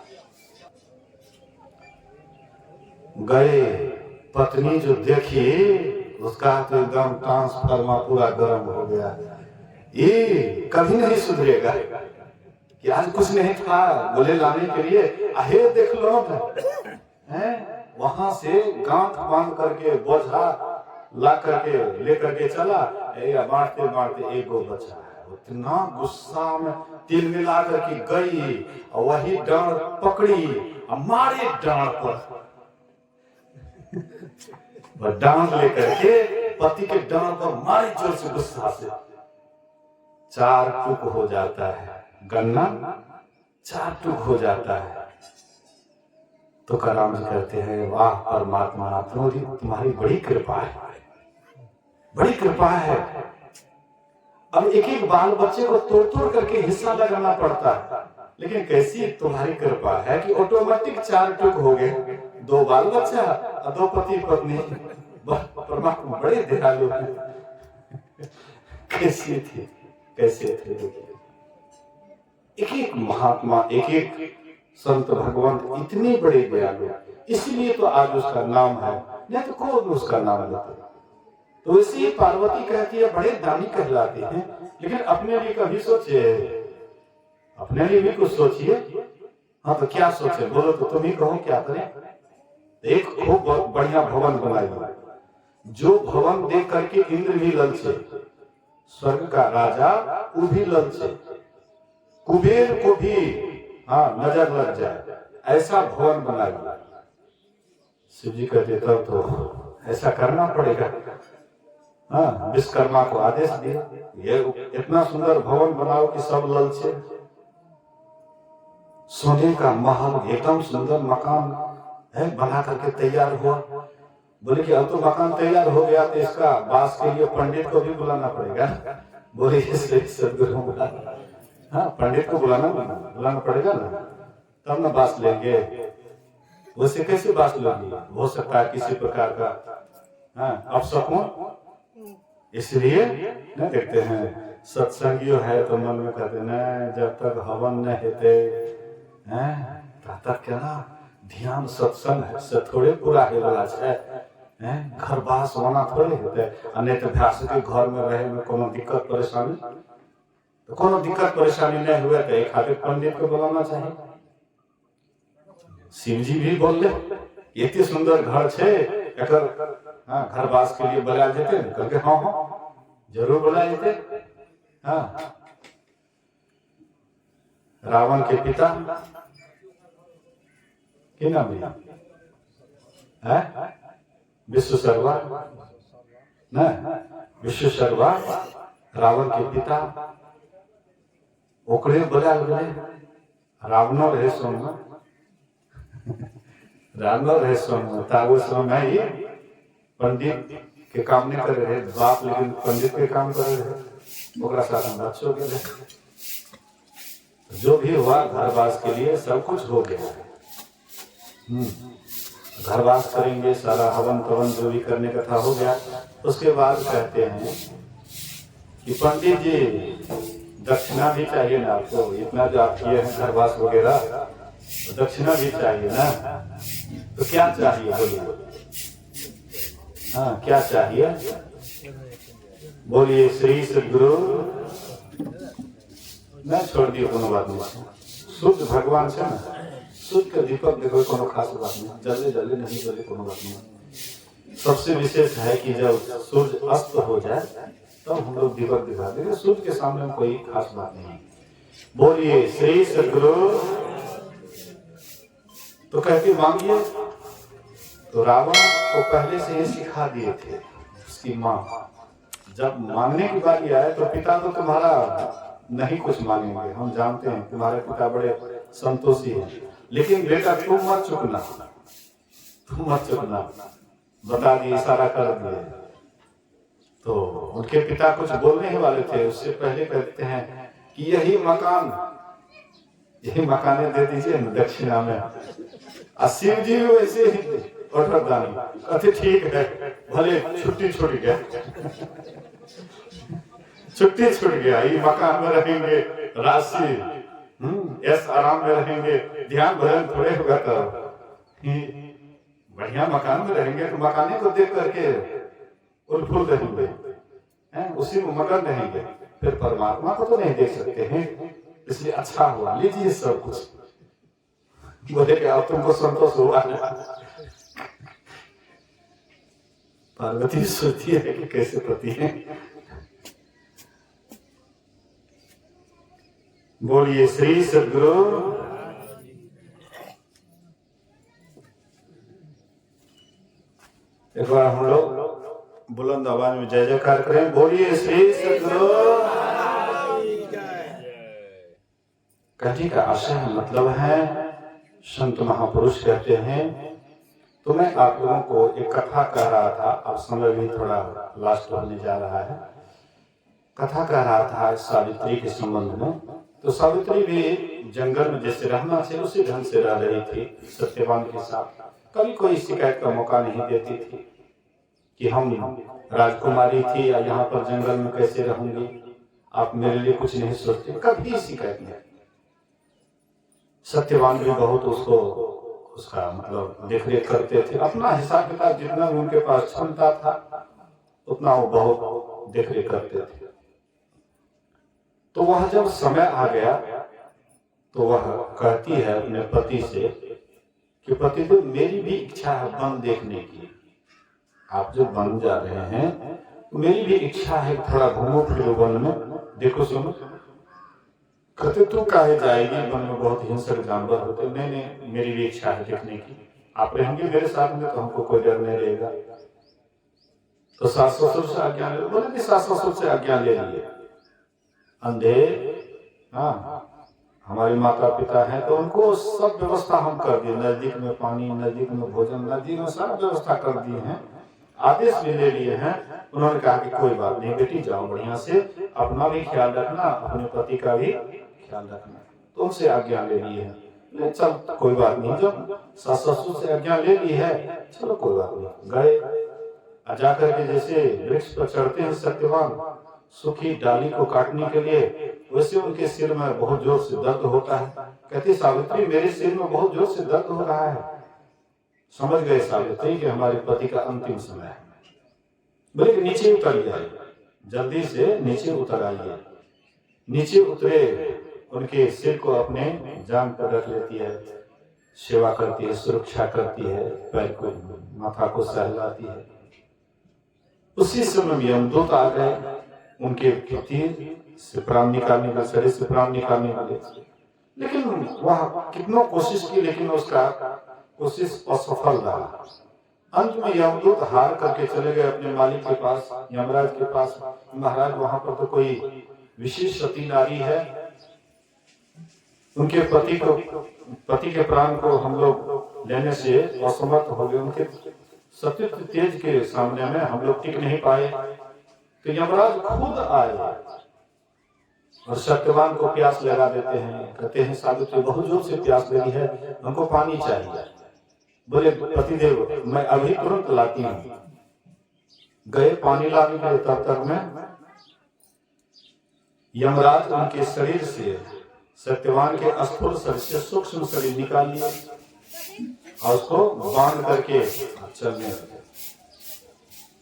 गए, पत्नी जो देखी उसका तो एकदम ट्रांसफार्मर पूरा गर्म हो गया। ये कभी नहीं सुधरेगा कि आज कुछ नहीं था, बोले लाने के लिए, आहे देख लो वहां से गांठ बांध करके बोझा ला करके लेकर के चला, बांटते बांटते एक गो बचा है। इतना गुस्सा में तिल मिला करके गई और वही डांड पकड़ी और मारे डांड पर। डांड लेकर के पति के डांड पर मारी जोर से, गुस्सा से। 4 टुक हो जाता है गन्ना, 4 टुक हो जाता है। तो तुकाराम जी कहते हैं, वाह परमात्मा, तुम्हारी बड़ी कृपा है, बड़ी कृपा है। अब एक एक बाल बच्चे को तोड़ तोड़ करके हिस्सा लगाना पड़ता है, लेकिन कैसी तुम्हारी कृपा है कि ऑटोमेटिक 4 टुक हो गए। 2 बाल बच्चा और 2 पति पत्नी। परमात्मा बड़े दयालु हैं। कैसे थे, कैसे थे? एक एक महात्मा, एक एक संत भगवंत इतने बड़े दयालु, इसलिए तो आज उसका नाम है, नहीं तो कौन उसका नाम लेते। तो इसी पार्वती कहती है बड़े दानी कहलाते हैं। लेकिन अपने लिए कभी सोचे, अपने लिए भी कुछ सोचिए। हाँ तो क्या सोचे, बोलो तो तुम ही कहो क्या करें। एक खूब बढ़िया भवन बनाइए, जो भवन देख करके इंद्र भी ललचे, स्वर्ग का राजा वो भी ललचे, कुबेर को भी हाँ नजर लग जाए, ऐसा भवन बनाइए। शिव जी कहते तब तो ऐसा करना पड़ेगा। हाँ, विश्वकर्मा को आदेश दिए, ये इतना सुंदर भवन बनाओ कि सब ललचे। सोने का महल, एकदम सुंदर मकान है, बना करके तैयार हुआ। बोले कि अब तो मकान तैयार हो गया, तो इसका बास के लिए पंडित को भी बुलाना पड़ेगा। बोले इसलिए सदगुरु बुलाना, हाँ पंडित को बुलाना पड़ेगा ना, तब ना बास लेंगे। वैसे कैसे बास लेंगे? हो सकता है किसी प्रकार का अपशकुन। इसलिए न देखते हैं सत्संगियों है तो मन में कहते न, जब तक हवन न हेते तब तक क्या ध्यान सत्संग से थोड़े पूरा हे वाला है। घर बास होना थोड़े होते, अन्य अभ्यास के घर में रहे में कोनो दिक्कत परेशानी, तो कोनो दिक्कत परेशानी नहीं हुए तो एक हाथ पंडित को बुलाना चाहिए। शिव जी भी बोल इतनी सुंदर घर छे, घर बास के लिए बुला देते, करके हाँ हाँ जरूर बुला देते। हाँ रावण के पिता कि नाम है विश्वशर्मा ना, विश्वशर्मा रावण के पिता ओकरे बोला रावण रहे सोम रावण रहे सोम तागो समय पंडित के काम नहीं कर रहे बाप, लेकिन पंडित के काम कर रहे ओकरा साथ बच्चों के लिए जो भी हुआ घरवास के लिए सब कुछ हो गया। घरवास करेंगे, सारा हवन तवन जो भी करने का था हो गया। उसके बाद कहते हैं कि पंडित जी दक्षिणा भी चाहिए ना आपको, इतना जो आप किए हैं घरवास वगैरह, तो दक्षिणा भी चाहिए ना, तो क्या चाहिए बोलिए। हाँ क्या चाहिए बोलिए। श्री सदगुरु न छोड़ दिए कोनो बात नहीं, शुद्ध भगवान से ना, शुद्ध के दीपक देखो कोनो खास बात नहीं, जल्दी जल्दी नहीं जल्दी कोनो बात नहीं। सबसे विशेष है कि जब सूर्य अस्त हो जाए तब हम लोग दीपक दिखा देंगे, सूर्य के सामने कोई खास बात नहीं। बोलिए श्री सदगुरु। तो कहते मांगिए, तो रावण को पहले से ही सिखा दिए थे उसकी माँ। जब मांगने की बारी आए तो पिता तो तुम्हारा नहीं कुछ मांगेंगे, हम जानते हैं तुम्हारे पिता बड़े संतोषी हैं, लेकिन बेटा तुम मत चुकना, तुम मत चुकना, बता दिए, इशारा कर दिए। तो उनके पिता कुछ बोलने ही वाले थे, उससे पहले कहते हैं कि यही मकाने दे दीजिए दक्षिणा में। शिव जी भी वैसे ही कहते ठीक है, भले छुट्टी छूट गया, छुट्टी छूट गया, ये मकान में रहेंगे, राशि ऐस आराम में रहेंगे, ध्यान भजन थोड़े होगा। तो बढ़िया मकान में रहेंगे तो मकाने को देख करके उलफुल रहेंगे, उसी में मगन रहेंगे, फिर परमात्मा को तो नहीं देख सकते हैं। इसलिए अच्छा हुआ, लीजिए सब कुछ। बोले कि अब तुमको संतोष हुआ। पार्वती सोचती है कि कैसे पति है। बोलिए श्री सदगुरु। एक बार हम लोग बुलंद आवाज में जय जयकार करें। बोलिए श्री सदगुरु। कहने का आशय मतलब है, संत महापुरुष कहते हैं। तो मैं आप लोगों को एक कथा कह रहा था, अब समय भी थोड़ा लास्ट होने जा रहा है। कथा कह रहा था सावित्री के संबंध में। तो सावित्री भी जंगल में जैसे रहना चाहिए उसी ढंग से रह रही थी सत्यवान के साथ। कभी कोई शिकायत का मौका नहीं देती थी कि हम राजकुमारी थी या यहाँ पर जंगल में कैसे रहूंगी, आप मेरे लिए कुछ नहीं सोचते, कभी शिकायत नहीं। सत्यवान भी बहुत उसका मतलब देखरेख करते थे, अपना हिसाब किताब जितना भी उनके पास क्षमता था उतना वो बहुत देखरेख करते थे। तो वह जब समय आ गया तो वह कहती है अपने पति से कि पति तो मेरी भी इच्छा है वन देखने की, आप जो वन जा रहे हैं तो मेरी भी इच्छा है थोड़ा घूमो फिरो वन में, देखो सुनो। कहते तू काहे जाएगी, वन में बहुत हिंसक जानवर होते। नहीं, मेरी भी इच्छा है देखने की, आप रहेंगे मेरे साथ में तो हमको कोई डर नहीं रहेगा। तो सास ससुर से आज्ञा ले, बोले कि सास ससुर से आज्ञा ले लिए। अंधे हाँ हमारे माता पिता हैं तो उनको सब व्यवस्था हम कर दिए, नजदीक में पानी, नजदीक में भोजन, नजदीक में सारा व्यवस्था कर दिए हैं, आदेश भी ले लिए हैं। उन्होंने कहा कि कोई बात नहीं बेटी, जाओ बढ़िया से, अपना भी ख्याल रखना, अपने पति का भी ख्याल रखना। तो उनसे आज्ञा ले ली है, चल कोई बात नहीं, जब सास ससुर से आज्ञा ले ली है चलो कोई बात नहीं। गए, जाकर के जैसे वृक्ष पर चढ़ते हैं सत्यवान सूखी डाली को काटने के लिए, वैसे उनके सिर में बहुत जोर से दर्द होता है। कहती सावित्री मेरे सिर में बहुत जोर से दर्द हो रहा है। समझ गए सावित्री कि हमारे पति का अंतिम समय है। बोले कि नीचे उतर जाइए, जल्दी से नीचे उतर आइए। नीचे उतरे, उनके सिर को अपने जांग पर रख लेती है, सेवा करती है, सुरक्षा करती है, पैर को माथा को सहलाती है। उसी समय यमदूत आ गए, उनके तीर से प्राण निकालने का, शरीर से प्राण निकालने वाले। लेकिन वह कितना कोशिश की, लेकिन उसका कोशिश असफल रहा। अंत में यमदूत हार करके चले गए अपने मालिक के पास, यमराज के पास। महाराज वहां पर तो कोई विशेष सती नारी है, उनके पति के प्राण को हम लोग लेने से असमर्थ हो गए, उनके सत्य तेज के सामने में हम लोग टिक नहीं पाए। तो यमराज खुद आए और सत्यवान को प्यास लगा देते हैं। कहते हैं सावित्री बहुत जोर से प्यास लगी है, हमको पानी चाहिए। बोले पतिदेव मैं अभी तुरंत लाती हूँ। गए पानी लाने के लिए, तब तक में यमराज उनके शरीर से, सत्यवान के स्थूल शरीर से सूक्ष्म शरीर निकाल लिया और उसको बांध करके चलने लगे।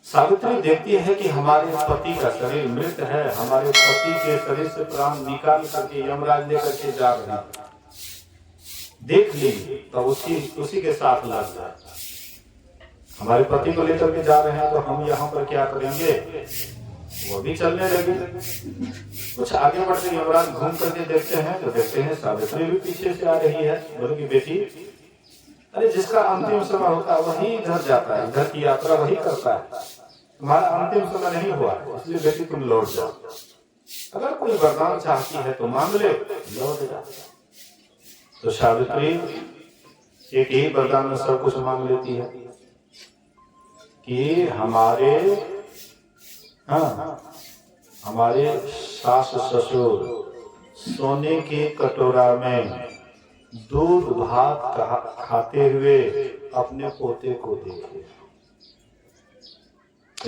सावित्री देखती है कि हमारे पति का शरीर मृत है, हमारे पति के शरीर से प्राण निकाल करके यमराज लेकर के जा रहे हैं। देख ली तो उसी के साथ लग जाए। हमारे पति को लेकर के जा रहे हैं तो हम यहाँ पर क्या करेंगे। वो भी चलने लगे। कुछ आगे बढ़ते यमराज घूम करके देखते हैं तो देखते हैं सावित्री भी पीछे से आ रही है। बोले कि बेटी, अरे जिसका अंतिम समय होता है वही इधर जाता है, इधर की यात्रा वही करता है। तुम्हारा अंतिम समय नहीं हुआ, इसलिए बेटी तुम लौट जाओ। अगर कोई वरदान चाहती है तो मांग ले, लौट जा। तो सावित्री एक ही वरदान में सब कुछ मांग लेती है कि हमारे सास ससुर सोने के कटोरा में दूध भात खाते हुए अपने पोते को देखे।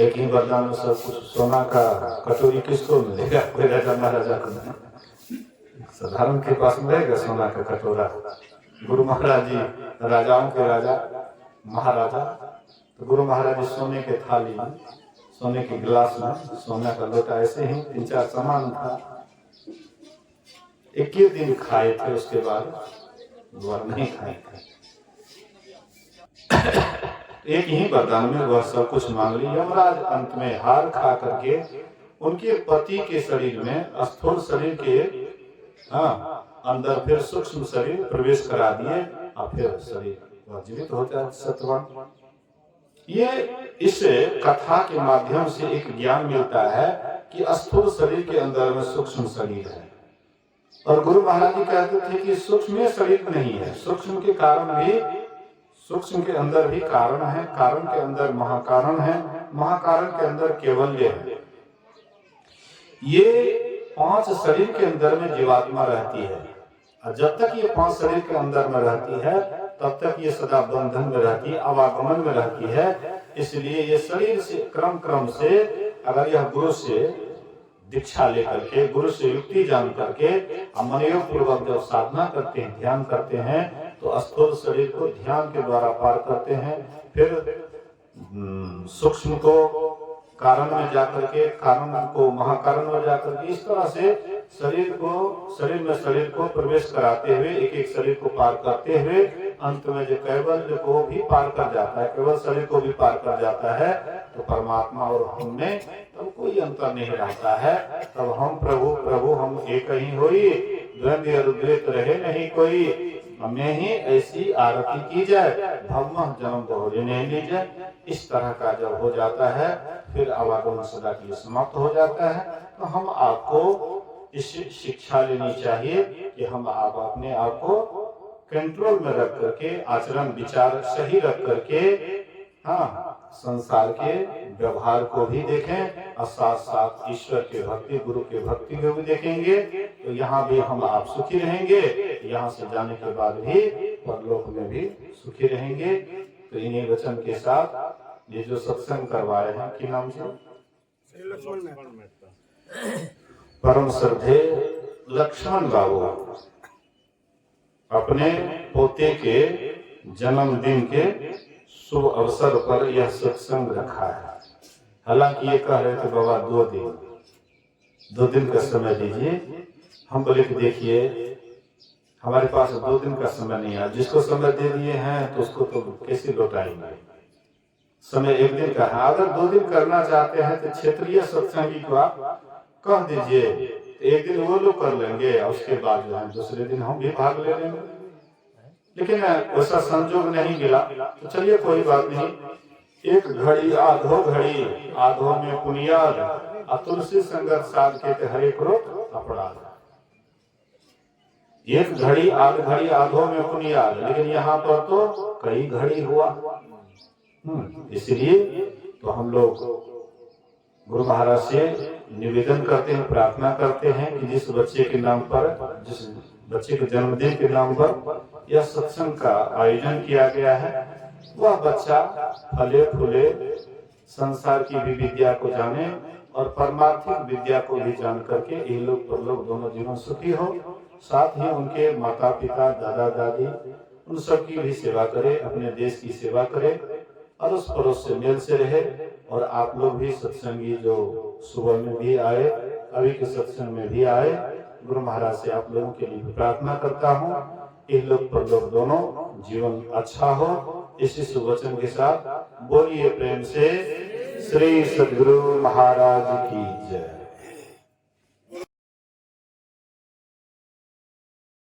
एक ही वरदान में सब कुछ। सोना का कटोरी किसको मिलेगा? कोई राजा महाराजा को नहीं। साधारण के पास मिलेगा सोना का कटोरा। गुरु महाराज जी राजाओं के राजा महाराजा, तो गुरु महाराज जी सोने के थाली में, सोने के गिलास में, सोने का लोटा, ऐसे ही 3-4 सामान था। एक ही दिन खाए थे, उसके बाद दोबारा नहीं खाए थे। एक ही वरदान में वह सब कुछ मांग ली। यमराज अंत में हार खा करके उनके पति के शरीर में, स्थूल शरीर के अंदर फिर सूक्ष्म शरीर प्रवेश करा दिए और फिर शरीर वह जीवित होता है सत्यवान। ये इस कथा के माध्यम से एक ज्ञान मिलता है कि स्थूल शरीर के अंदर में सूक्ष्म शरीर है। और गुरु महाराज जी कहते थे कि सूक्ष्म शरीर नहीं है, सूक्ष्म के कारण भी, सूक्ष्म के अंदर भी कारण है, कारण के अंदर महाकारण है, महाकारण के अंदर केवल्य है। ये 5 शरीर के अंदर में जीवात्मा रहती है और जब तक ये 5 शरीर के अंदर में रहती है तब तक ये सदा बंधन में रहती है, आवागमन में रहती है। इसलिए ये शरीर से क्रम से अगर यह गुरु से दीक्षा लेकर के, गुरु से युक्ति जान करके मनोयोग पूर्वक जब साधना करते हैं, ध्यान करते हैं, तो स्थूल शरीर को ध्यान के द्वारा पार करते हैं। फिर सूक्ष्म को कारण में जाकर के, कारण को महाकारण में जाकर के, इस तरह से शरीर को प्रवेश कराते हुए, एक एक शरीर को पार करते हुए अंत में जो कैवल्य को भी पार कर जाता है, केवल शरीर को भी पार कर जाता है, तो परमात्मा और हम में तब कोई अंतर नहीं रहता है। तब हम प्रभु हम एक ही होई, द्वंद्व अद्वैत रहे नहीं कोई। हमें ही ऐसी आरती की जाए, भगवान जन्म दोहरे नहीं ली जाए। इस तरह का जब हो जाता है फिर आवागमन सदा के लिए समाप्त हो जाता है। तो हम आपको इस शिक्षा लेनी चाहिए कि हम आप अपने आप को कंट्रोल में रख करके, आचरण विचार सही रख करके, संसार के व्यवहार को भी देखें और साथ साथ ईश्वर के भक्ति, गुरु के भक्ति को भी देखेंगे। तो यहाँ भी हम आप सुखी रहेंगे, यहाँ से जाने के बाद भी परलोक में भी सुखी रहेंगे। तो इन्हीं वचन के साथ ये जो सत्संग करवाए हैं, कि नाम से परम श्रद्धे लक्ष्मण बाबू अपने पोते के जन्मदिन के शुभ अवसर पर यह सत्संग रखा है। हालांकि ये कह रहे थे बाबा 2 दिन का समय दीजिए। हम बोले कि देखिए हमारे पास 2 दिन का समय नहीं है, जिसको समय दे दिए हैं तो उसको तो कैसे लौटाएंगे। समय 1 दिन का है। अगर 2 दिन करना चाहते हैं तो क्षेत्रीय सत्संगी को आप कह दीजिए, 1 दिन वो लोग कर लेंगे और उसके बाद जो है दूसरे दिन हम भी भाग ले लेंगे। लेकिन वैसा संजोग नहीं मिला, तो चलिए कोई बात नहीं। एक घड़ी आधो घड़ी आधो में पुनियाद, तुलसी संगत साध के हरे करो अपराध। एक घड़ी आध घड़ी आधो में पुनियाद, लेकिन यहाँ पर तो कई घड़ी हुआ। इसलिए तो हम लोग गुरु महाराज से निवेदन करते हैं, प्रार्थना करते हैं कि जिस बच्चे के नाम पर, जिस बच्चे के जन्मदिन के नाम पर यह सत्संग का आयोजन किया गया है, वह बच्चा फले फूले, संसार की भी विद्या को जाने और परमार्थिक विद्या को भी जान करके ये लोग परलोक दोनों जीवन सुखी हो। साथ ही उनके माता पिता, दादा दादी, उन सब की भी सेवा करे, अपने देश की सेवा करे, अड़ोस पड़ोस से मेल से रहे। और आप लोग भी सत्संगी जो सुबह में भी आए, अभी के सत्संग में भी आए, गुरु महाराज से आप लोगों के लिए प्रार्थना करता हूँ, ये लोग पर लोग दोनों जीवन अच्छा हो। इसी सुवचन के साथ बोलिए प्रेम से श्री सद्गुरु महाराज की जय।